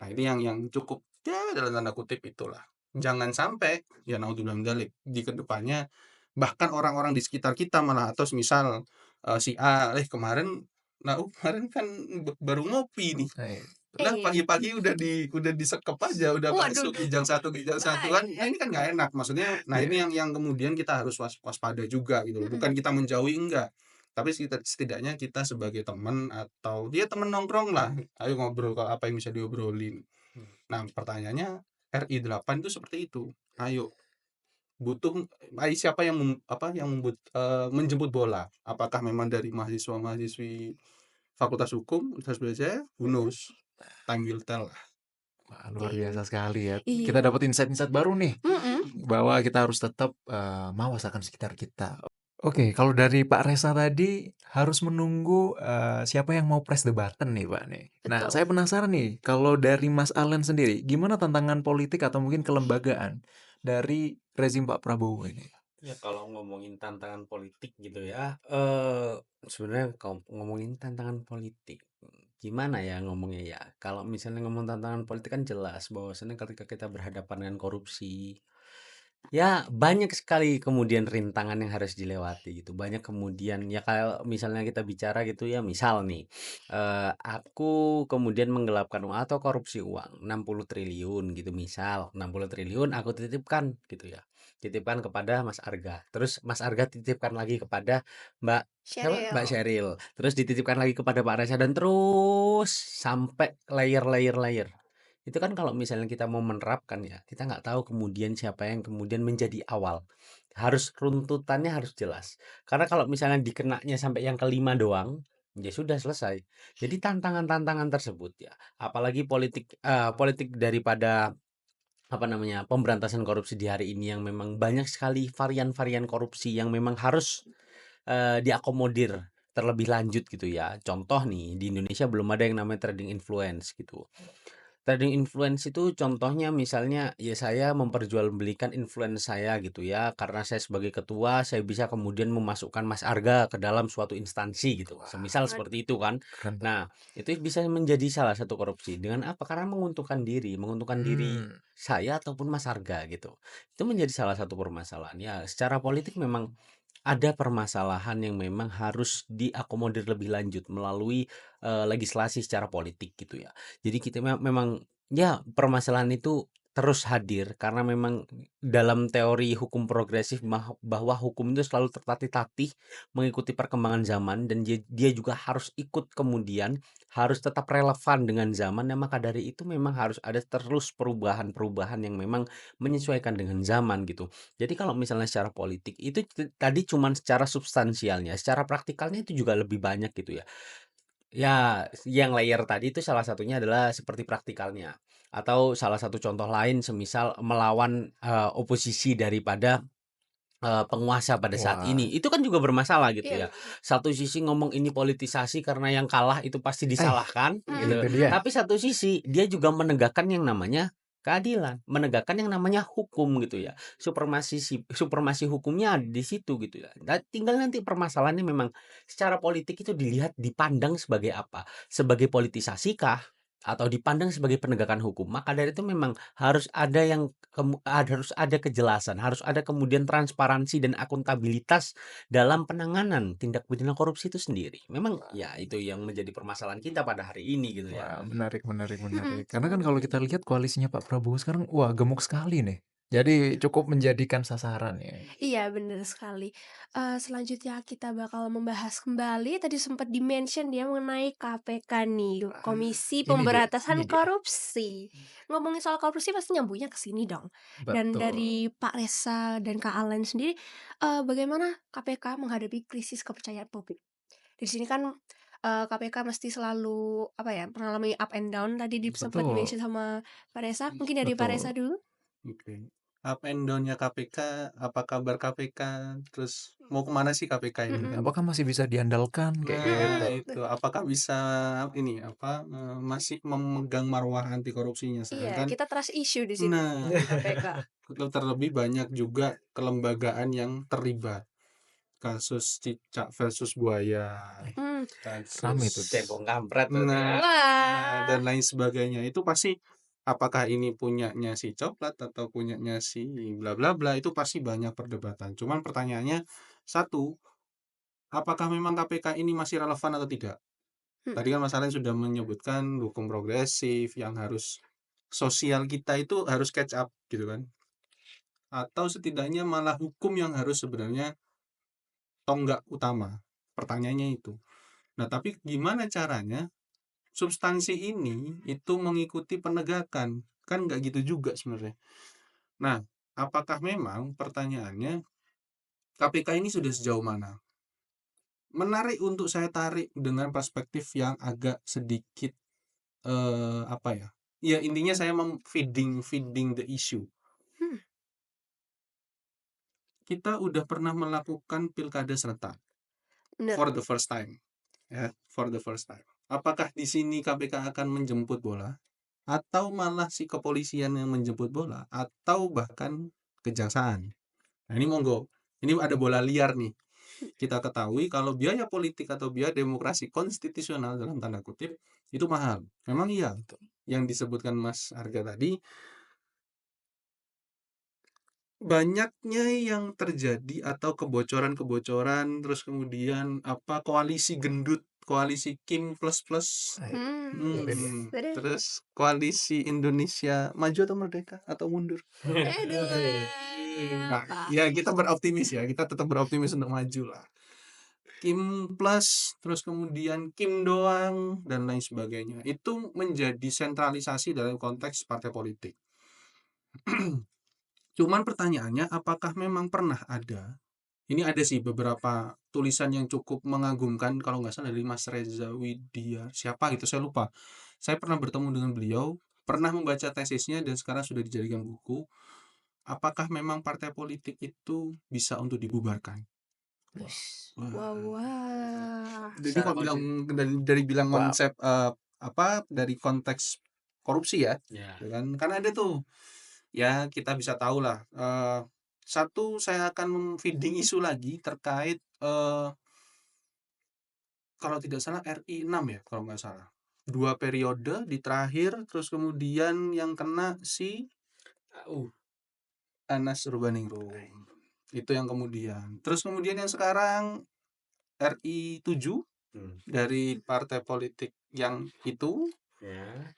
Nah, ini yang cukup ya dalam tanda kutip itulah. Jangan sampai ya naudzubillah min dzalik di kedepannya bahkan orang-orang di sekitar kita malah atau semisal si A, kemarin kan baru ngopi nih. Iya. Lah Iya. pagi-pagi udah disekep aja, udah Waduh, masuk Kijang 1 kan. Nah, bahaya. ini kan nggak enak maksudnya. Nah, Iya. ini yang kemudian kita harus waspada juga gitu loh. Mhm. Bukan kita menjauhi enggak. Tapi setidaknya kita sebagai teman atau dia teman nongkrong lah. Ayo ngobrol kalau apa yang bisa diobrolin. Hmm. Nah, pertanyaannya RI 8 itu seperti itu. Ayo butuh siapa yang menjemput bola? Apakah memang dari mahasiswa-mahasiswi Fakultas Hukum, Universitas Brawijaya? Who Mhm. knows? Time will tell lah. Wah, luar Iya. biasa sekali ya. Iya. Kita dapat insight-insight baru nih, Mhm. bahwa kita harus tetap, mawas akan sekitar kita. Oke, kalau dari Pak Resa tadi harus menunggu, siapa yang mau press the button nih, Pak, nih. Nah, Betul. saya penasaran nih, kalau dari Mas Allen sendiri, gimana tantangan politik atau mungkin kelembagaan dari rezim Pak Prabowo ini? Ya kalau ngomongin tantangan politik gitu ya, sebenarnya kalau ngomongin tantangan politik, gimana ya ngomongnya ya? Kalau misalnya ngomong tantangan politik kan jelas bahwasanya ketika kita berhadapan dengan korupsi, ya banyak sekali kemudian rintangan yang harus dilewati gitu. Banyak kemudian ya kalau misalnya kita bicara gitu ya, misal nih, aku kemudian menggelapkan uang atau korupsi uang 60 triliun gitu misal, 60 triliun aku titipkan gitu ya. Titipkan kepada Mas Arga, terus Mas Arga titipkan lagi kepada Mbak siapa? Mbak Sheryl. Sheryl, terus dititipkan lagi kepada Pak Reza dan terus sampai layer. Itu kan kalau misalnya kita mau menerapkan ya, kita nggak tahu kemudian siapa yang kemudian menjadi awal. Harus runtutannya harus jelas. Karena kalau misalnya dikenanya sampai yang kelima doang, ya sudah selesai. Jadi tantangan-tantangan tersebut ya, apalagi politik daripada apa namanya pemberantasan korupsi di hari ini yang memang banyak sekali varian-varian korupsi yang memang harus diakomodir terlebih lanjut gitu ya. Contoh nih, di Indonesia belum ada yang namanya trading influence gitu. Trading influence itu contohnya misalnya ya saya memperjualbelikan influence saya gitu ya. Karena saya sebagai ketua, saya bisa kemudian memasukkan Mas Arga ke dalam suatu instansi gitu. Wah, Semisal Waduh. seperti itu kan. keren tuh. Nah, itu bisa menjadi salah satu korupsi. Dengan apa? Karena menguntungkan diri Hmm. saya ataupun Mas Arga gitu. Itu menjadi salah satu permasalahan. Ya, secara politik memang ada permasalahan yang memang harus diakomodir lebih lanjut melalui legislasi secara politik gitu ya. Jadi kita memang ya permasalahan itu terus hadir karena memang dalam teori hukum progresif bahwa hukum itu selalu tertatih-tatih mengikuti perkembangan zaman dan dia juga harus ikut kemudian harus tetap relevan dengan zaman. Nah, maka dari itu memang harus ada terus perubahan-perubahan yang memang menyesuaikan dengan zaman gitu. Jadi kalau misalnya secara politik itu tadi cuman secara substansialnya, secara praktikalnya itu juga lebih banyak gitu ya. Ya, yang layer tadi itu salah satunya adalah seperti praktikalnya. Atau salah satu contoh lain semisal melawan oposisi daripada penguasa pada saat Wah, ini. Itu kan juga bermasalah gitu Iya, ya. betul. Satu sisi ngomong ini politisasi karena yang kalah itu pasti eh, disalahkan Mhm. gitu. itu dia. Tapi satu sisi dia juga menegakkan yang namanya keadilan, menegakkan yang namanya hukum gitu ya. Supremasi hukumnya ada di situ gitu ya. Dan tinggal nanti permasalahannya memang secara politik itu dilihat dipandang sebagai apa? Sebagai politisasi kah? atau dipandang sebagai penegakan hukum, maka dari itu memang harus ada harus ada kejelasan, harus ada kemudian transparansi dan akuntabilitas dalam penanganan tindak pidana korupsi itu sendiri. Memang ya itu yang menjadi permasalahan kita pada hari ini gitu ya. Wah, menarik menarik Mhm, menarik. Karena kan kalau kita lihat koalisinya Pak Prabowo sekarang, wah gemuk sekali nih. Jadi cukup menjadikan sasaran ya. iya bener sekali. Selanjutnya kita bakal membahas kembali tadi sempat di-mention ya mengenai KPK nih, Komisi Ini Pemberantasan dia. Korupsi. Ngomongin soal korupsi pasti nyambungnya ke sini dong. Dan Betul. dari Pak Resa dan Kak Alen sendiri, bagaimana KPK menghadapi krisis kepercayaan publik? Di sini kan, KPK mesti selalu apa ya, mengalami up and down tadi sempat Betul. di-mention sama Pak Resa, mungkin dari Pak Resa Betul. dulu? Oke. Up and down-nya KPK, apa kabar KPK, terus mau kemana sih KPK ini Mhm, kan? Apakah masih bisa diandalkan kayak Nah, gitu? betul. itu apakah bisa ini apa, masih memegang marwah anti korupsinya Iya, sedangkan kita trust issue di sini, nah, di KPK. terlebih banyak juga kelembagaan yang terlibat. Kasus cicak versus buaya, Mmm, Rame kasus tuh. Cebong kampret tuh ya. nah, wah, dan lain sebagainya. Itu pasti apakah ini punyanya si coklat atau punyanya si bla bla bla, itu pasti banyak perdebatan. Cuman pertanyaannya satu, apakah memang KPK ini masih relevan atau tidak? mhm, Tadi kan Mas Alen sudah menyebutkan hukum progresif yang harus sosial kita itu harus catch up gitu kan. Atau setidaknya malah hukum yang harus sebenarnya tonggak utama. Pertanyaannya itu. Nah, tapi gimana caranya substansi ini itu mengikuti penegakan? Kan nggak gitu juga sebenarnya. Nah, apakah memang pertanyaannya KPK ini sudah sejauh mana? Menarik untuk saya tarik dengan perspektif yang agak sedikit apa ya? Ya intinya saya feeding feeding the issue. mhm, Kita udah pernah melakukan pilkada serentak bener. for the first time, ya, for the first time. Apakah di sini KPK akan menjemput bola atau malah si kepolisian yang menjemput bola atau bahkan kejaksaan? Nah, ini monggo. Ini ada bola liar nih. Kita ketahui kalau biaya politik atau biaya demokrasi konstitusional dalam tanda kutip itu mahal. Memang iya. Yang disebutkan Mas Arga tadi, banyaknya yang terjadi atau kebocoran-kebocoran, terus kemudian apa koalisi gendut, koalisi Kim plus plus, Itu dia. Bener. terus koalisi Indonesia maju atau merdeka atau mundur. Aduh, Nah, Pak. ya kita beroptimis ya, kita tetap beroptimis untuk maju lah. Kim plus, terus kemudian Kim doang dan lain sebagainya. Itu menjadi sentralisasi dalam konteks partai politik. Cuman pertanyaannya apakah memang pernah ada? Ini ada sih beberapa tulisan yang cukup mengagumkan kalau nggak salah dari Mas Reza Widya siapa gitu saya lupa. Saya pernah bertemu dengan beliau, pernah membaca tesisnya dan sekarang sudah dijadikan buku. Apakah memang partai politik itu bisa untuk dibubarkan? Wah, Wis. Wah wah. wah. Jadi Secara kok bilang konsi dari bilang Wow. konsep apa dari konteks korupsi ya, ya. ya kan? Karena ada tuh ya kita bisa tahu lah. Satu saya akan feeding isu lagi terkait kalau tidak salah RI 6 ya kalau nggak salah. 2 periode di terakhir terus kemudian yang kena si Anas Urbaningrum. Itu yang kemudian. Terus kemudian yang sekarang RI 7 Hmm. dari partai politik yang itu Ya.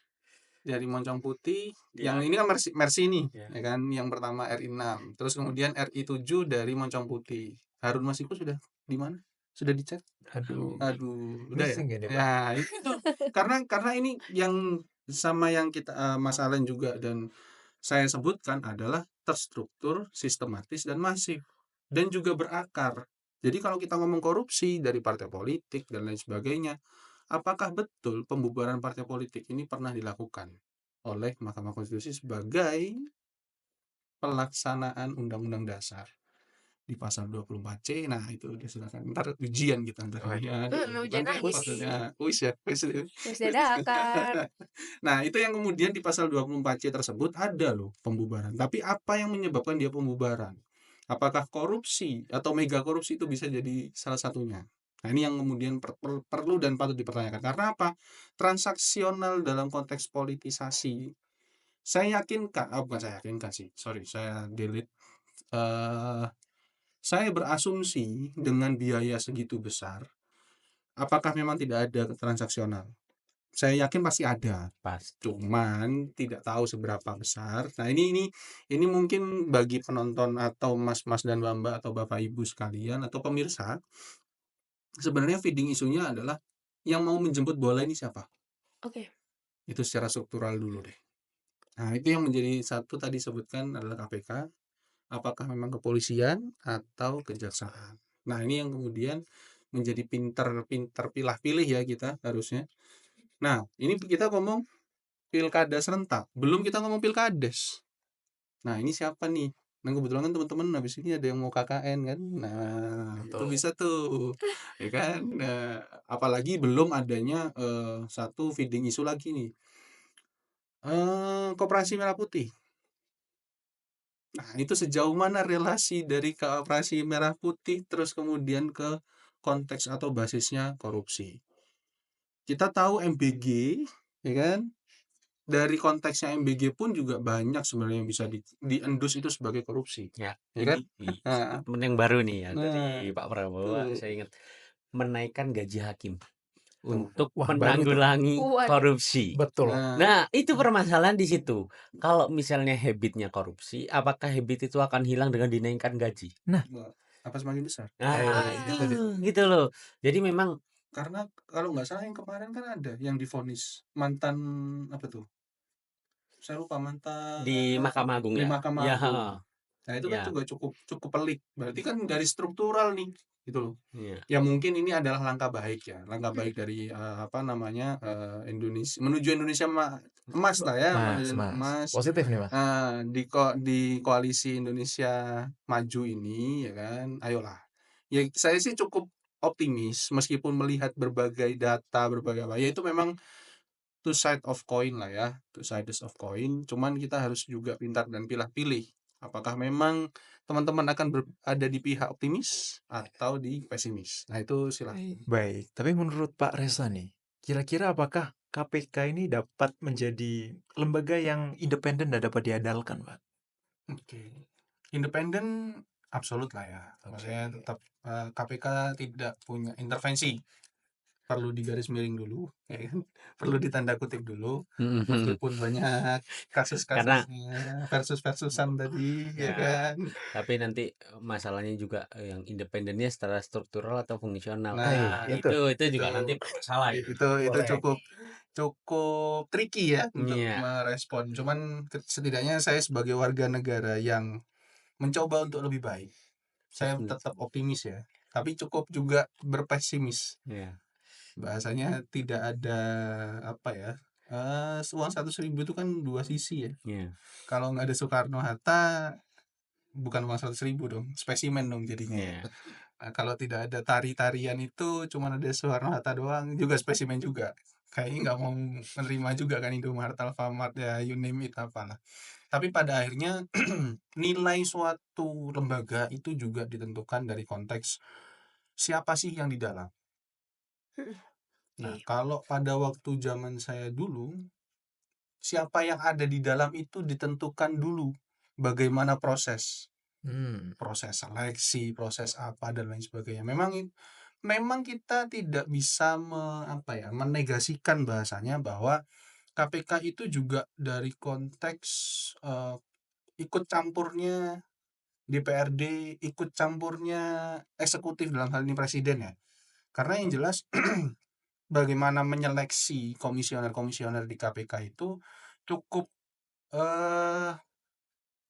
dari Moncong Putih. Yang Ya. ini kan Mersi nih, Ya. ya kan? Yang pertama RI 6. Terus kemudian RI 7 dari Moncong Putih. Harun Masiku sudah di mana? Sudah dicek? Aduh. Aduh, udah ya. Bising ini, Pak. Ya, itu karena ini yang sama yang kita Mas Alen juga dan saya sebutkan adalah terstruktur, sistematis dan masif dan juga berakar. Jadi kalau kita ngomong korupsi dari partai politik dan lain sebagainya, apakah betul pembubaran partai politik ini pernah dilakukan oleh Mahkamah Konstitusi sebagai pelaksanaan Undang-Undang Dasar di pasal 24C? Nah, itu dia silakan. Ntar ujian kita ntar. Waduh. Ya, bukan Ujian lagi repot nih. ya. Kuis ya, kuis. Wis dadakan. Nah, itu yang kemudian di pasal 24C tersebut ada loh pembubaran. Tapi apa yang menyebabkan dia pembubaran? Apakah korupsi atau mega korupsi itu bisa jadi salah satunya? Nah, ini yang kemudian perlu dan patut dipertanyakan. Karena apa? Transaksional dalam konteks politisasi. Saya yakinkan, bukan saya yakinkan sih, sorry, saya delete. Eh, saya berasumsi dengan biaya segitu besar, apakah memang tidak ada transaksional? Saya yakin pasti ada, Pasti. cuman tidak tahu seberapa besar. Nah, ini mungkin bagi penonton atau mas-mas dan mbak-mbak atau bapak ibu sekalian atau pemirsa, sebenarnya feeding isunya adalah yang mau menjemput bola ini siapa? Oke. Itu secara struktural dulu deh. Nah, itu yang menjadi satu tadi sebutkan adalah KPK, apakah memang kepolisian atau kejaksaan. Nah, ini yang kemudian menjadi pintar-pintar pilah-pilih ya kita harusnya. Nah, ini kita ngomong pilkada serentak, belum kita ngomong pilkades. Nah, ini siapa nih? Nah, kebetulan kan teman-teman habis ini ada yang mau KKN kan. Nah, itu Betul. bisa tuh. Ya kan? Nah, apalagi belum adanya satu feeding isu lagi nih. Koperasi Merah Putih. Nah, itu sejauh mana relasi dari Koperasi Merah Putih terus kemudian ke konteks atau basisnya korupsi. Kita tahu MBG, ya kan? Dari konteksnya MBG pun juga banyak sebenarnya yang bisa diendus itu sebagai korupsi, Ya, ya kan? ini Nah, statement yang baru nih ya dari nah Pak Prabowo, tuh. saya ingat menaikkan gaji hakim Uh, untuk Wah, baru tuh. menanggulangi Waduh. korupsi. Betul. Nah, Nah, itu permasalahan di situ. Kalau misalnya habitnya korupsi, apakah habit itu akan hilang dengan dinaikkan gaji? Nah, apa semakin besar? Nah, itu itu dia. gitu loh. Jadi memang Karena kalau nggak salah yang kemarin kan ada yang divonis mantan apa tuh? Saya lupa mantan di Mahkamah Agung di ya. Mahkamah Ya, Agung. Nah, itu kan ya, juga cukup cukup pelik. Berarti kan dari struktural nih, gitu loh. ya. Ya mungkin ini adalah langkah baik ya, langkah baik dari apa namanya Indonesia menuju Indonesia emas lah ya, Mas, menuju Mas. emas. Positif nih, Mas. Di koalisi Indonesia Maju ini ya kan, ayolah. Ya saya sih cukup optimis meskipun melihat berbagai data, berbagai apa. Ya itu memang two side of coin lah ya, two sides of coin. Cuman kita harus juga pintar dan pilih-pilih. Apakah memang teman-teman akan ada di pihak optimis atau di pesimis. Nah, itu silahkan. Baik, tapi menurut Pak Reza nih, kira-kira apakah KPK ini dapat menjadi lembaga yang independen dan dapat diandalkan, Pak? Oke. Independen absolut lah ya. Maksudnya tetap KPK tidak punya intervensi. Perlu digaris miring dulu, ya kan? Perlu ditanda kutip dulu. Meskipun banyak Karena kasus-kasusnya versus-versusan tadi, ya ya, kan? tapi nanti masalahnya juga yang independennya secara struktural atau fungsional. Nah, Nah, Itu. itu itu juga nanti masalah itu. itu Boleh. cukup cukup tricky ya untuk Iya, merespon. Cuman setidaknya saya sebagai warga negara yang mencoba untuk lebih baik, saya tetap optimis ya. Tapi cukup juga berpesimis. ya, Bahasanya tidak ada apa ya? Uang 100.000 itu kan dua sisi ya. ya, Kalau nggak ada Soekarno Hatta, bukan uang 100.000 dong, spesimen dong jadinya ya. ya. Nah, kalau tidak ada tari-tarian itu cuman ada Soekarno Hatta doang juga spesimen juga. Kayaknya nggak mau menerima juga kan Indomaret, Alfamart ya you name it apalah. Tapi pada akhirnya nilai suatu lembaga itu juga ditentukan dari konteks siapa sih yang di dalam. Nah, Oke. kalau pada waktu zaman saya dulu, siapa yang ada di dalam itu ditentukan dulu. Bagaimana proses Hmm. proses seleksi, proses apa dan lain sebagainya. Memang kita tidak bisa menegasikan bahasanya bahwa KPK itu juga dari konteks ikut campurnya DPRD, ikut campurnya eksekutif dalam hal ini presiden ya. Karena yang jelas bagaimana menyeleksi komisioner-komisioner di KPK itu cukup eh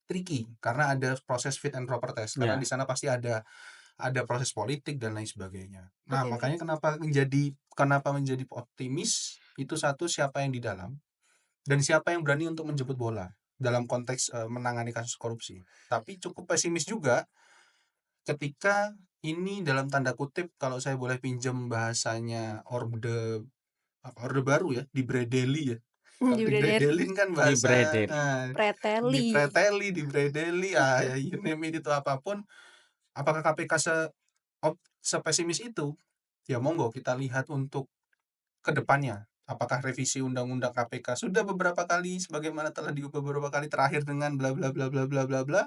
tricky karena ada proses fit and proper test. Karena di Ya, sana pasti ada proses politik dan lain sebagainya. Nah, Oke, oke. makanya kenapa menjadi optimis itu satu siapa yang di dalam dan siapa yang berani untuk menjemput bola dalam konteks menangani kasus korupsi. Tapi cukup pesimis juga ketika ini dalam tanda kutip kalau saya boleh pinjam bahasanya orde baru ya, dibredeli ya. Kalau Dibredeli. dibredelin kan di bahasa Breder. Preteli. dibredeli you name it itu apapun. Apakah KPK sepesimis itu? ya monggo kita lihat untuk ke depannya. Apakah revisi undang-undang KPK sudah beberapa kali sebagaimana telah diubah beberapa kali terakhir dengan bla bla bla bla bla bla bla,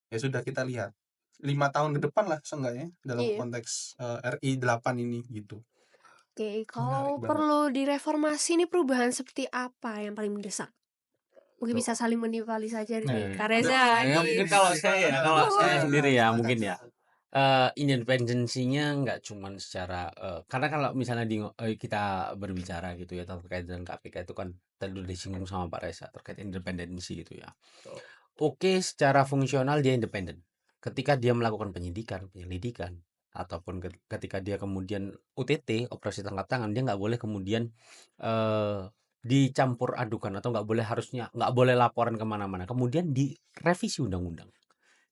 ya sudah kita lihat 5 tahun ke depan lah seenggaknya dalam Iya. konteks RI 8 ini gitu. Oke, Menarik kalau banget. perlu direformasi nih perubahan seperti apa yang paling mendesak? Mungkin bisa Tuh. saling menipali saja nih, Kak Aduh, Reza ya nih. mungkin kalau saya sendiri ya Silakan. mungkin ya. Independensinya nggak cuman secara karena kalau misalnya kita berbicara gitu ya terkait dengan KPK itu kan tadi udah disinggung sama Pak Reza terkait independensi gitu ya. Tuh. Oke, secara fungsional dia independen. Ketika dia melakukan penyidikan, penyelidikan, ataupun ketika dia kemudian OTT, operasi tangkap tangan, dia nggak boleh kemudian eh, dicampur adukan atau nggak boleh laporan kemana-mana. Kemudian direvisi undang-undang.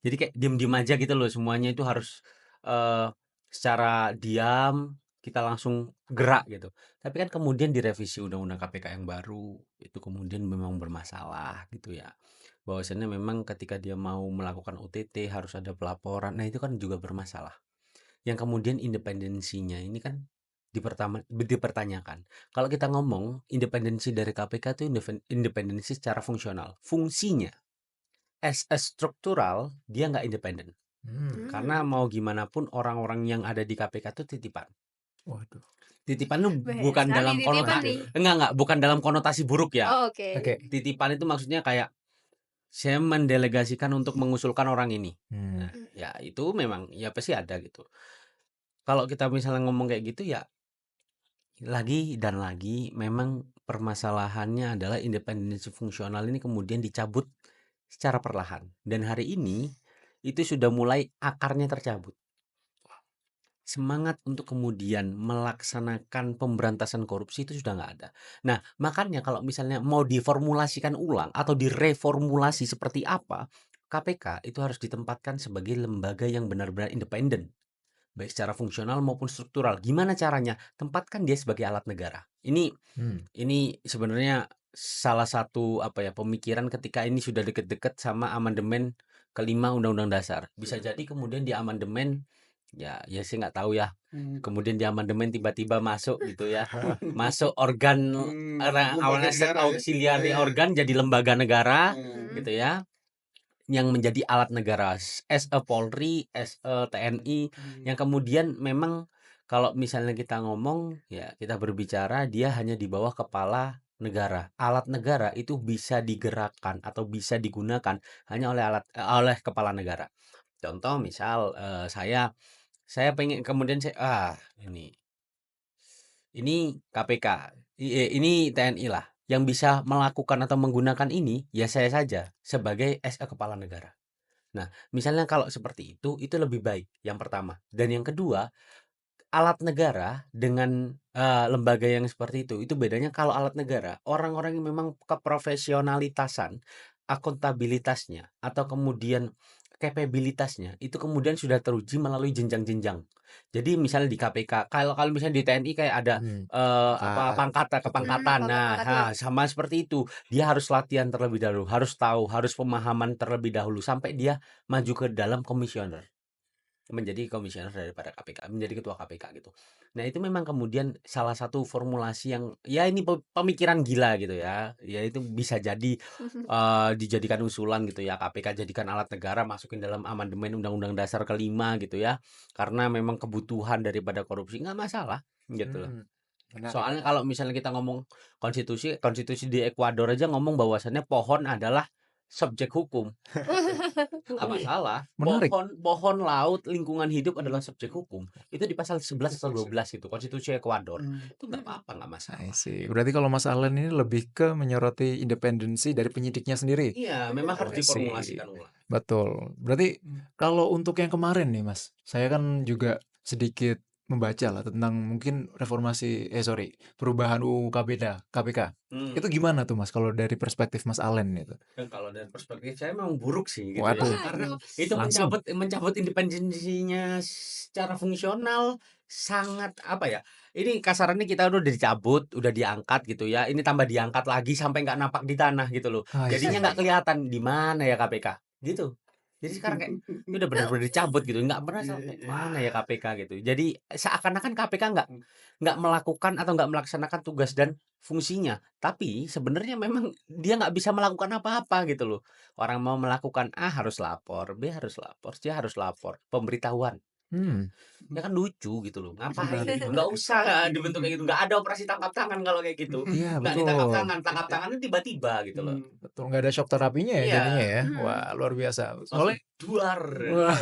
Jadi kayak diem-diem aja gitu loh, semuanya itu harus eh, secara diam kita langsung gerak gitu. Tapi kan kemudian direvisi undang-undang KPK yang baru itu kemudian memang bermasalah gitu ya. Bahwasannya memang ketika dia mau melakukan OTT harus ada pelaporan. Nah, itu kan juga bermasalah. Yang kemudian independensinya ini kan dipertanyakan. Kalau kita ngomong independensi dari KPK itu independensi secara fungsional. Fungsinya as a struktural dia nggak independen. Karena mau gimana pun orang-orang yang ada di KPK itu titipan. Waduh. Titipan itu Bahaya bukan sekali dalam titipan konotasi nih. bukan dalam konotasi buruk ya. Oh, oke. Oke. Titipan itu maksudnya kayak saya mendelegasikan untuk mengusulkan orang ini. Nah, Hmm. ya itu memang ya pasti ada gitu. Kalau kita misalnya ngomong kayak gitu ya lagi dan lagi memang permasalahannya adalah independensi fungsional ini kemudian dicabut secara perlahan. Dan hari ini itu sudah mulai akarnya tercabut. Semangat untuk kemudian melaksanakan pemberantasan korupsi itu sudah nggak ada. Nah, makanya kalau misalnya mau diformulasikan ulang atau direformulasi seperti apa, KPK itu harus ditempatkan sebagai lembaga yang benar-benar independen, baik secara fungsional maupun struktural. Gimana caranya? Tempatkan dia sebagai alat negara. Ini sebenarnya salah satu apa ya pemikiran ketika ini sudah deket-deket sama amandemen kelima Undang-Undang Dasar. Bisa jadi kemudian di amandemen ya sih nggak tahu ya. Kemudian di amandemen tiba-tiba masuk gitu ya. Masuk organ Lembaga awalnya set negara ya. auxiliary Iya. organ jadi lembaga negara Hmm. gitu ya. Yang menjadi alat negara as a Polri, as a TNI yang kemudian memang kalau misalnya kita ngomong ya kita berbicara dia hanya di bawah kepala negara. Alat negara itu bisa digerakkan atau bisa digunakan hanya oleh kepala negara. Contoh misal saya pengen kemudian ini KPK, ini TNI lah yang bisa melakukan atau menggunakan ini ya saya saja sebagai kepala negara. Nah, misalnya kalau seperti itu lebih baik yang pertama. Dan yang kedua, alat negara dengan lembaga yang seperti itu bedanya kalau alat negara, orang-orang yang memang keprofesionalitasan, akuntabilitasnya, atau kemudian kapabilitasnya itu kemudian sudah teruji melalui jenjang-jenjang. Jadi misalnya di KPK, kalau kalau misalnya di TNI kayak ada Pangkat gitu. kepangkatan. Nah, Pangkat-pangkatnya. sama seperti itu. Dia harus latihan terlebih dahulu, harus tahu, harus pemahaman terlebih dahulu sampai dia maju ke dalam komisioner. Menjadi komisioner daripada KPK, menjadi ketua KPK gitu. Nah, itu memang kemudian salah satu formulasi yang ya ini pemikiran gila gitu ya. Ya itu bisa jadi dijadikan usulan gitu ya, KPK jadikan alat negara, masukin dalam amandemen Undang-Undang Dasar kelima gitu ya. Karena memang kebutuhan daripada korupsi nggak masalah gitu loh. Menarik. Soalnya kalau misalnya kita ngomong konstitusi di Ekuador aja ngomong bahwasannya pohon adalah subjek hukum. Itu nggak masalah. Menarik. Pohon laut, lingkungan hidup adalah subjek hukum. Itu di pasal 11 atau 12 itu, konstitusi Ekuador. Itu nggak apa-apa, nggak I masalah. see. Berarti kalau Mas Alan ini lebih ke menyoroti independensi dari penyidiknya sendiri? Iya, memang harus I see. diformulasikan ulang. Betul. Berarti kalau untuk yang kemarin nih Mas, saya kan juga sedikit membaca lah tentang mungkin perubahan UU KPK. Itu gimana tuh Mas kalau dari perspektif Mas Alen itu? Dan kalau dari perspektif saya memang buruk sih gitu ya. Waduh, Karena Waduh. itu langsung. mencabut independensinya secara fungsional sangat apa ya? Ini kasarannya kita udah dicabut, udah diangkat gitu ya. Ini tambah diangkat lagi sampai nggak napak di tanah gitu loh. I Jadinya see. nggak kelihatan di mana ya KPK gitu. Jadi sekarang kayak, ini udah bener-bener dicabut gitu, nggak pernah sampai, "Mana ya KPK?" gitu. Jadi seakan-akan KPK nggak melakukan atau nggak melaksanakan tugas dan fungsinya, tapi sebenarnya memang dia nggak bisa melakukan apa-apa gitu loh. Orang mau melakukan A harus lapor, B harus lapor, C harus lapor, pemberitahuan. Hmm, Ya kan lucu gitu loh, ngapain menarik, gitu, nggak menarik. usah dibentuk kayak gitu, nggak ada operasi tangkap tangan kalau kayak gitu, Iya, nggak ditangkap betul. tangan, tangkap tangannya tiba-tiba gitu loh. Betul, nggak ada shock terapinya ya jadinya Iya, ya? Mhm. Wah, luar biasa. langsung Soalnya duar. wah,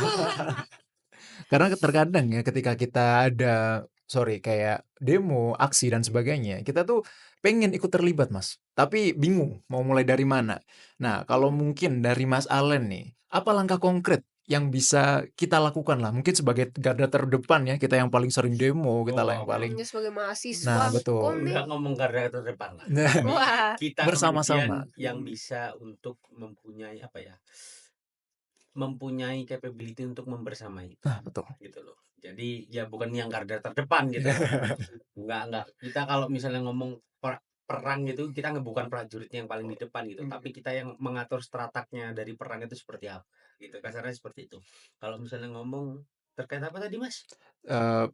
karena terkadang ya ketika kita ada sorry, kayak demo, aksi dan sebagainya, kita tuh pengen ikut terlibat, Mas, tapi bingung mau mulai dari mana. Nah, kalau mungkin dari Mas Allen nih, apa langkah konkret yang bisa kita lakukan lah? Mungkin sebagai garda terdepan ya, kita yang paling sering demo, kita lah yang Oh, paling Ya sebagai mahasiswa nah, hukum betul. nih. udah ngomong garda terdepan lah. Nah, Tapi Wah, kita bersama-sama. kemudian yang bisa untuk mempunyai apa ya, mempunyai capability untuk membersamai itu, Nah, betul. gitu loh. Jadi ya bukan yang garda terdepan gitu loh. Enggak. Kita kalau misalnya ngomong perang gitu, kita bukan prajuritnya yang paling di depan gitu, tapi kita yang mengatur strategnya dari perang itu seperti apa, gitu. Kasarnya seperti itu. Kalau misalnya ngomong terkait apa tadi, Mas?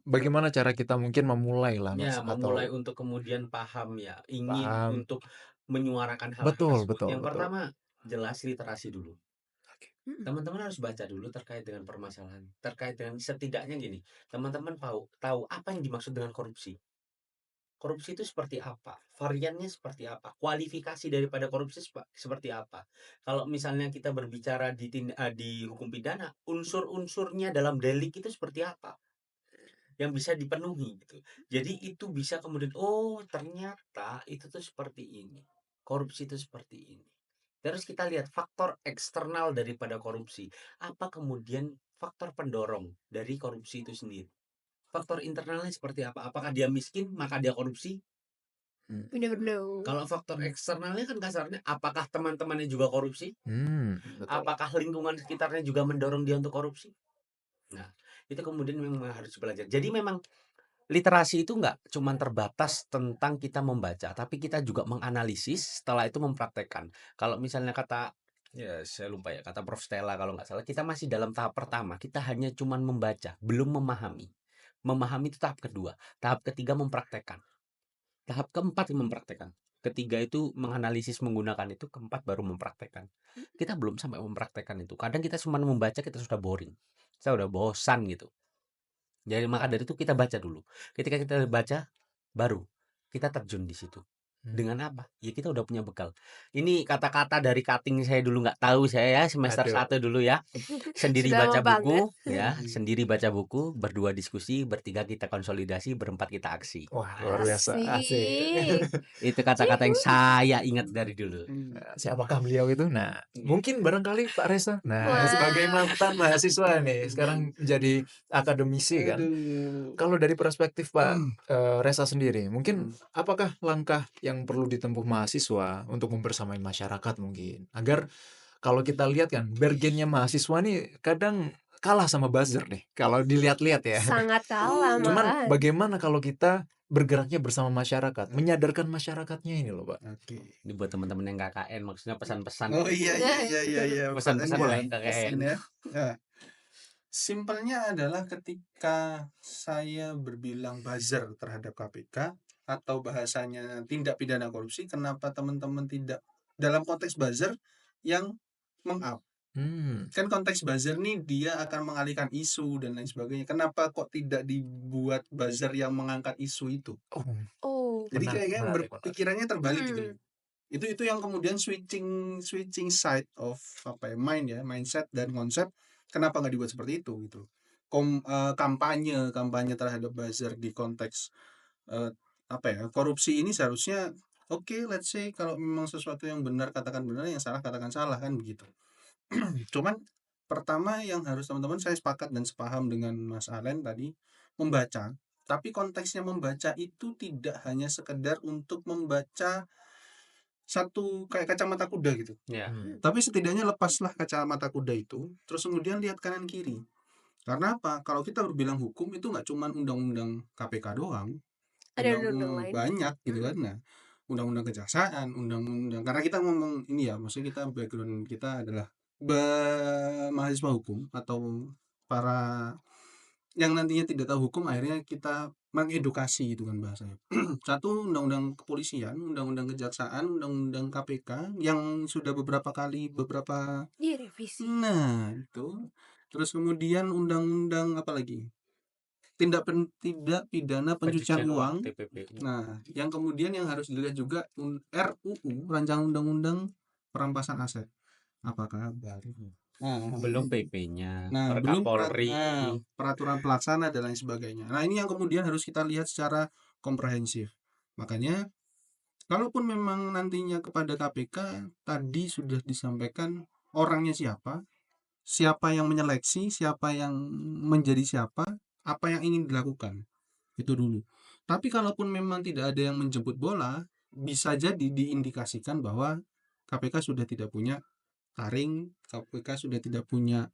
Bagaimana cara kita mungkin memulai lah, Mas, Ya, memulai atau untuk kemudian paham ya, ingin paham untuk menyuarakan hal-hal betul tersebut. betul Yang betul. pertama, jelas literasi dulu. mhm, Teman-teman harus baca dulu terkait dengan permasalahan, terkait dengan setidaknya gini, teman-teman tahu tahu apa yang dimaksud dengan korupsi. Korupsi itu seperti apa? Variannya seperti apa? Kualifikasi daripada korupsi seperti apa? Kalau misalnya kita berbicara di hukum pidana, unsur-unsurnya dalam delik itu seperti apa? Yang bisa dipenuhi gitu. Jadi itu bisa kemudian, oh ternyata itu tuh seperti ini. Korupsi itu seperti ini. Terus kita lihat faktor eksternal daripada korupsi. Apa kemudian faktor pendorong dari korupsi itu sendiri? Faktor internalnya seperti apa? Apakah dia miskin maka dia korupsi? Mmm, bener-bener. Kalau faktor eksternalnya kan kasarnya apakah teman-temannya juga korupsi? betul. Apakah lingkungan sekitarnya juga mendorong dia untuk korupsi? Nah, itu kemudian memang harus belajar. Jadi memang literasi itu nggak cuma terbatas tentang kita membaca, tapi kita juga menganalisis, setelah itu mempraktekkan. Kalau misalnya kata, ya saya lupa ya, kata Prof. Stella kalau nggak salah, kita masih dalam tahap pertama, kita hanya cuma membaca, belum memahami. Memahami itu tahap kedua, tahap ketiga mempraktekkan, tahap keempat mempraktekkan. Ketiga itu menganalisis menggunakan itu, keempat baru mempraktekkan. Kita belum sampai mempraktekkan itu. Kadang kita cuma membaca kita sudah boring. Saya udah bosan gitu. Jadi maka dari itu kita baca dulu. Ketika kita baca, baru kita terjun di situ. Mmm, Dengan apa? Ya kita udah punya bekal. Ini kata-kata dari cutting saya dulu nggak tahu saya ya semester aduh, 1 dulu ya. Sendiri Sudah lama baca banget. buku ya, sendiri baca buku, berdua diskusi, bertiga kita konsolidasi, berempat kita aksi. wah luar Nah, biasa, asik. Asik. itu kata-kata yang saya ingat dari dulu. Siapakah beliau itu? Nah, mungkin barangkali Pak Reza. Nah, sebagai Wah. mantan mahasiswa nih, sekarang menjadi akademisi kan. Aduh. Kalau dari perspektif Pak, Reza sendiri, mungkin apakah langkah yang perlu ditempuh mahasiswa untuk membersamai masyarakat mungkin? Agar kalau kita lihat kan bergennya mahasiswa nih kadang kalah sama buzzer nih, kalau dilihat-lihat ya. Sangat kalah Cuman malahan. bagaimana kalau kita bergeraknya bersama masyarakat, menyadarkan masyarakatnya ini loh, Pak? Oke. Ini buat teman-teman yang KKN maksudnya pesan-pesan Oh iya iya iya iya iya pesan-pesan pesannya buat KKN. pesan ya. Nah, simpelnya adalah ketika saya berbilang buzzer terhadap KPK atau bahasanya tindak pidana korupsi, kenapa teman-teman tidak dalam konteks buzzer yang meng-up? Hmm, Kan konteks buzzer nih dia akan mengalihkan isu dan lain sebagainya. Kenapa kok tidak dibuat buzzer yang mengangkat isu itu? oh, Oh. Jadi menarik kayaknya menarik menarik. berpikirannya terbalik gitu Mhm. loh. Itu yang kemudian switching switching side of apa ya, mindset dan konsep, kenapa nggak dibuat seperti itu gitu. Kampanye terhadap buzzer di konteks eh, apa ya, korupsi ini seharusnya oke, let's say kalau memang sesuatu yang benar katakan benar, yang salah katakan salah kan begitu. Cuman pertama yang harus teman-teman, saya sepakat dan sepaham dengan Mas Alen tadi, membaca. Tapi konteksnya membaca itu tidak hanya sekedar untuk membaca satu kayak kacamata kuda gitu. Ya. Hmm, Tapi setidaknya lepaslah kacamata kuda itu, terus kemudian lihat kanan kiri. Karena apa? Kalau kita berbilang hukum itu nggak cuma undang-undang KPK doang, Ada undang-undang undang-undang lain. banyak gitu Mhm. kan. Nah, undang-undang kejaksaan, undang-undang karena kita ngomong ini ya, maksudnya kita background kita adalah mahasiswa hukum atau para yang nantinya tidak tahu hukum, akhirnya kita mengedukasi itu kan bahasanya. Satu, undang-undang kepolisian, undang-undang kejaksaan, undang-undang KPK yang sudah beberapa Direvisi. nah itu. Terus kemudian undang-undang apa lagi? Tindak pidana pencucian uang. TPPU. Nah, yang kemudian yang harus dilihat juga RUU, Rancangan Undang-Undang Perampasan Aset. Apa kabar? Nah, Belum PP-nya, Nah, belum Kapolri. peraturan pelaksana dan lain sebagainya. Nah, ini yang kemudian harus kita lihat secara komprehensif. Makanya, kalaupun memang nantinya kepada KPK tadi sudah disampaikan orangnya siapa yang menyeleksi, siapa yang menjadi siapa, apa yang ingin dilakukan. Itu dulu. Tapi kalaupun memang tidak ada yang menjemput bola, bisa jadi diindikasikan bahwa KPK sudah tidak punya taring, KPK sudah tidak punya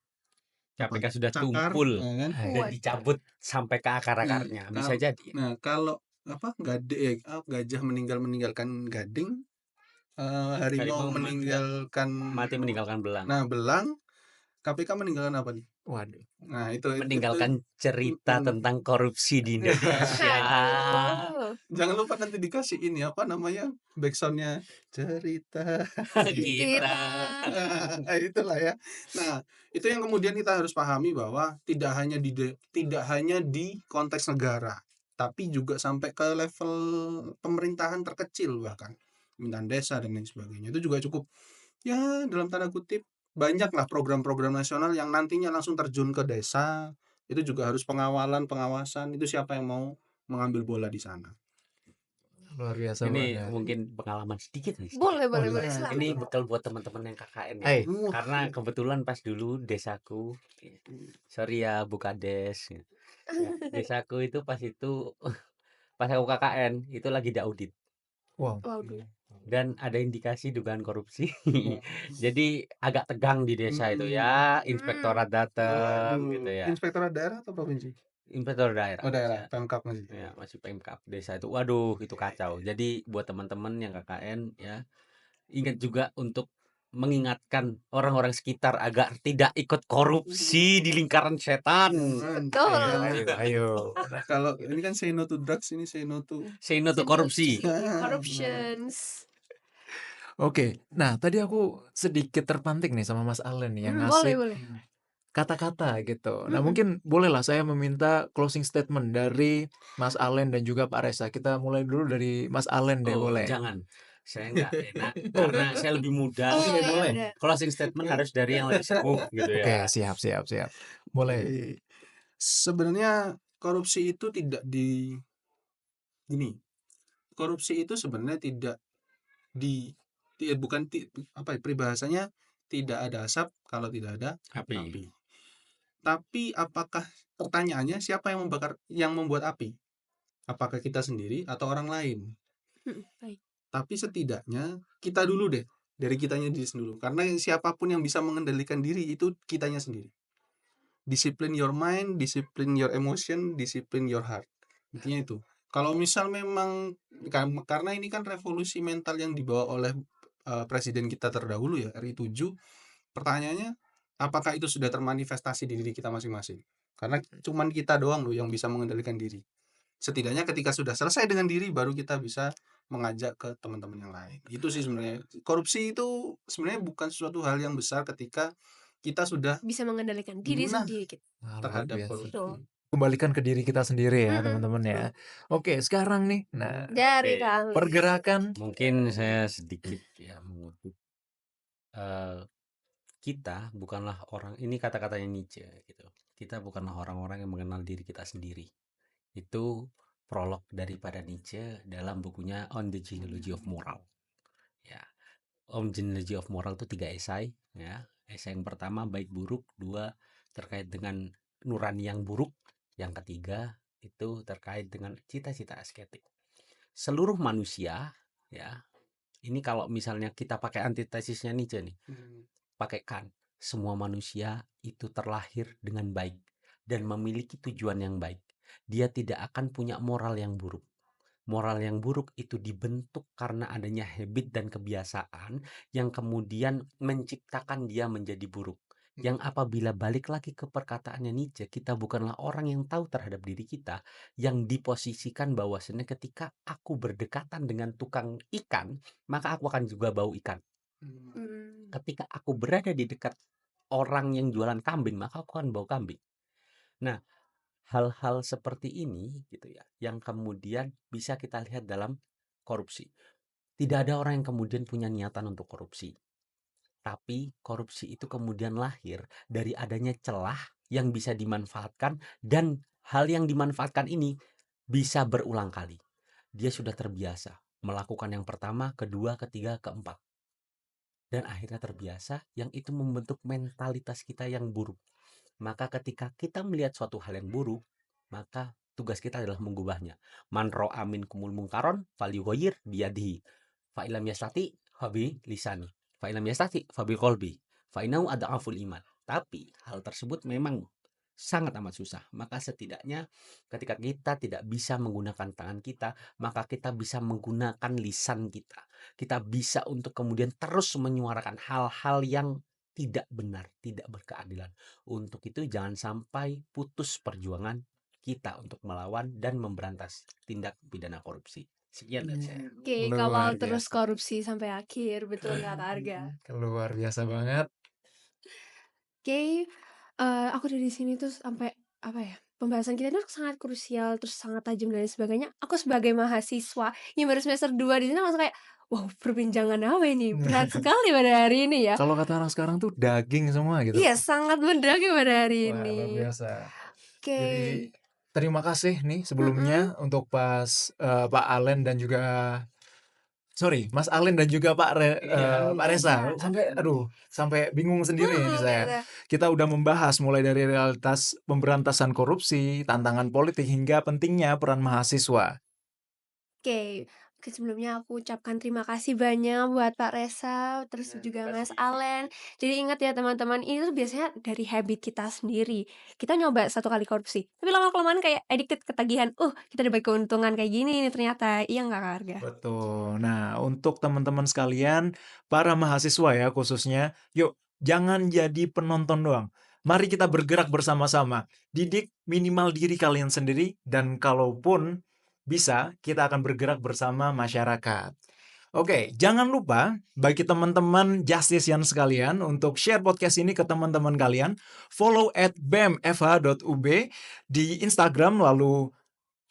KPK sudah cakar, tumpul ya kan? dan Waduh. dicabut sampai ke Nah, akar-akarnya. Bisa jadi. nah kalau gajah meninggalkan gading, harimau Harimau meninggalkan mati meninggalkan belang. nah belang, KPK meninggalkan apa nih? Waduh. Nah itu Meninggalkan cerita tentang korupsi di Indonesia. Aduh. jangan lupa nanti dikasih ini apa namanya backsoundnya cerita. Kita. Itulah ya. Nah, itu yang kemudian kita harus pahami bahwa tidak hanya di konteks negara, tapi juga sampai ke level pemerintahan terkecil bahkan pemerintahan desa dan lain sebagainya. Itu juga cukup ya dalam tanda kutip banyaklah program-program nasional yang nantinya langsung terjun ke desa. Itu juga harus pengawasan, itu siapa yang mau mengambil bola di sana. Luar biasa Ini banget. mungkin pengalaman sedikit nih. Boleh, boleh, Boleh. boleh. Nah, Ini Silakan. bekal buat teman-teman yang KKN ya. Hai. Karena kebetulan pas dulu desaku, sorry ya Bukades, ya, desaku itu pas aku KKN itu lagi diaudit Wow. Waduh. dan ada indikasi dugaan korupsi. Jadi agak tegang di desa itu ya, inspektorat datang Waduh, gitu ya. inspektorat daerah atau provinsi? Inspektor daerah. Oh daerah, Pemkab masih. Ya, masih Pemkab desa itu. Waduh, itu kacau. Jadi buat teman-teman yang KKN ya, ingat juga untuk mengingatkan orang-orang sekitar agar tidak ikut korupsi di lingkaran setan. Betul. Ayo. Kalau ini kan say no to drugs, ini say no to Say no to korupsi. Corruptions. Oke. Nah, tadi aku sedikit terpantik nih sama Mas Allen nih yang Boleh, ngasih boleh. kata-kata gitu. Nah, Mm-mm. mungkin bolehlah saya meminta closing statement dari Mas Allen dan juga Pak Reza. Kita mulai dulu dari Mas Allen deh, Oh, boleh? jangan. Saya nggak enak karena saya lebih muda. Oh, ya boleh. udah. Closing statement harus dari yang lebih sepuh gitu Oke, ya. siap. Boleh. Sebenarnya korupsi itu tidak gini. Korupsi itu sebenarnya tidak peribahasanya tidak ada asap kalau tidak ada Api. api. Tapi apakah pertanyaannya siapa yang membuat api? Apakah kita sendiri atau orang lain? Baik. Tapi setidaknya kita dulu deh, dari kitanya diri sendiri. Karena siapapun yang bisa mengendalikan diri itu kitanya sendiri. Discipline your mind, discipline your emotion, discipline your heart. Intinya itu. Kalau misal memang karena ini kan revolusi mental yang dibawa oleh presiden kita terdahulu ya, RI7. Pertanyaannya, apakah itu sudah termanifestasi di diri kita masing-masing? Karena cuman kita doang loh yang bisa mengendalikan diri. Setidaknya ketika sudah selesai dengan diri baru kita bisa mengajak ke teman-teman yang lain. Itu sih sebenarnya. Korupsi itu sebenarnya bukan suatu hal yang besar ketika kita sudah Bisa mengendalikan diri Nah, sendiri kita. Luar terhadap biasa. korupsi. Betul. Kembalikan ke diri kita sendiri ya, Mm-mm. teman-teman ya. Oke, sekarang nih. Nah, Dari Oke. Rali. pergerakan Mungkin saya sedikit ya mengutip. Kita bukanlah orang, ini kata-katanya Nietzsche gitu. Kita bukanlah orang-orang yang mengenal diri kita sendiri. Itu prolog daripada Nietzsche dalam bukunya On the Genealogy of Moral. Ya, On Genealogy of Moral itu 3 esai ya. Esai yang pertama baik buruk, 2 terkait dengan nurani yang buruk, yang ketiga itu terkait dengan cita-cita asketik. Seluruh manusia ya. Ini kalau misalnya kita pakai antitesisnya Nietzsche nih. Pakai Kant, semua manusia itu terlahir dengan baik dan memiliki tujuan yang baik. Dia tidak akan punya moral yang buruk. Moral yang buruk itu dibentuk karena adanya habit dan kebiasaan yang kemudian menciptakan dia menjadi buruk. Yang apabila balik lagi ke perkataannya Nietzsche, kita bukanlah orang yang tahu terhadap diri kita, yang diposisikan bahwasanya ketika aku berdekatan dengan tukang ikan, maka aku akan juga bau ikan. Mmm. Ketika aku berada di dekat orang yang jualan kambing, maka aku akan bau kambing. Nah, hal-hal seperti ini gitu ya, yang kemudian bisa kita lihat dalam korupsi. Tidak ada orang yang kemudian punya niatan untuk korupsi. Tapi korupsi itu kemudian lahir dari adanya celah yang bisa dimanfaatkan, dan hal yang dimanfaatkan ini bisa berulang kali. Dia sudah terbiasa melakukan yang pertama, kedua, ketiga, keempat. Dan akhirnya terbiasa, yang itu membentuk mentalitas kita yang buruk. Maka ketika kita melihat suatu hal yang buruk, maka tugas kita adalah mengubahnya. Man ra'a minkumul munkaron falyughayyir biyadihi. Fa illam yastati fa bi lisani. Fa illam yastati fa bi qalbi. Fa innahu ad'aful iman. Tapi hal tersebut memang sangat amat susah. Maka setidaknya ketika kita tidak bisa menggunakan tangan kita, maka kita bisa menggunakan lisan kita. Kita bisa untuk kemudian terus menyuarakan hal-hal yang tidak benar, tidak berkeadilan. Untuk itu jangan sampai putus perjuangan kita untuk melawan dan memberantas tindak pidana korupsi. Sekian dari saya. Oke, Luar kawal terus biasa. korupsi sampai akhir, betul nggak Kak Arga? Luar biasa banget. Oke, aku dari sini tuh sampai, apa ya, pembahasan kita itu sangat krusial, terus sangat tajam dan lain sebagainya. Aku sebagai mahasiswa yang baru semester 2 di sini langsung kayak, "Wow, perbincangan apa ini? Berat sekali pada hari ini ya." Kalau kata anak sekarang tuh daging semua gitu. Iya, sangat mendaki pada hari Wah, luar ini. biasa. Oke. Jadi terima kasih nih Mhm. sebelumnya untuk Pak Alen dan juga Mas Alen dan juga Pak Reza. Sampai bingung sendiri ini saya. Iya. Kita udah membahas mulai dari realitas pemberantasan korupsi, tantangan politik hingga pentingnya peran mahasiswa. Oke. Oke, sebelumnya aku ucapkan terima kasih banyak buat Pak Reza, terus juga Mas Alen. Jadi ingat ya teman-teman, ini tuh biasanya dari habit kita sendiri. Kita nyoba 1 kali korupsi, tapi lama-kelamaan kayak addicted, ketagihan, kita dapat keuntungan kayak gini nih ternyata." Iya nggak Kak Arga? Betul. Nah, untuk teman-teman sekalian, para mahasiswa ya khususnya, yuk jangan jadi penonton doang. Mari kita bergerak bersama-sama. Didik minimal diri kalian sendiri, dan kalaupun bisa, kita akan bergerak bersama masyarakat. Oke, jangan lupa bagi teman-teman Justician sekalian untuk share podcast ini ke teman-teman kalian. Follow @bemfh.ub di Instagram, lalu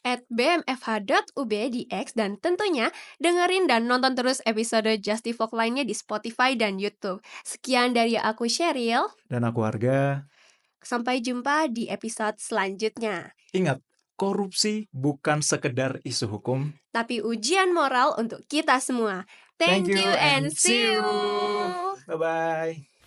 @bmfh.ub di X, dan tentunya dengerin dan nonton terus episode Justify lainnya di Spotify dan YouTube. Sekian dari aku Sheryl, dan aku Harga. sampai jumpa di episode selanjutnya. Ingat, korupsi bukan sekedar isu hukum. Tapi ujian moral untuk kita semua. Thank you and see you. Bye-bye.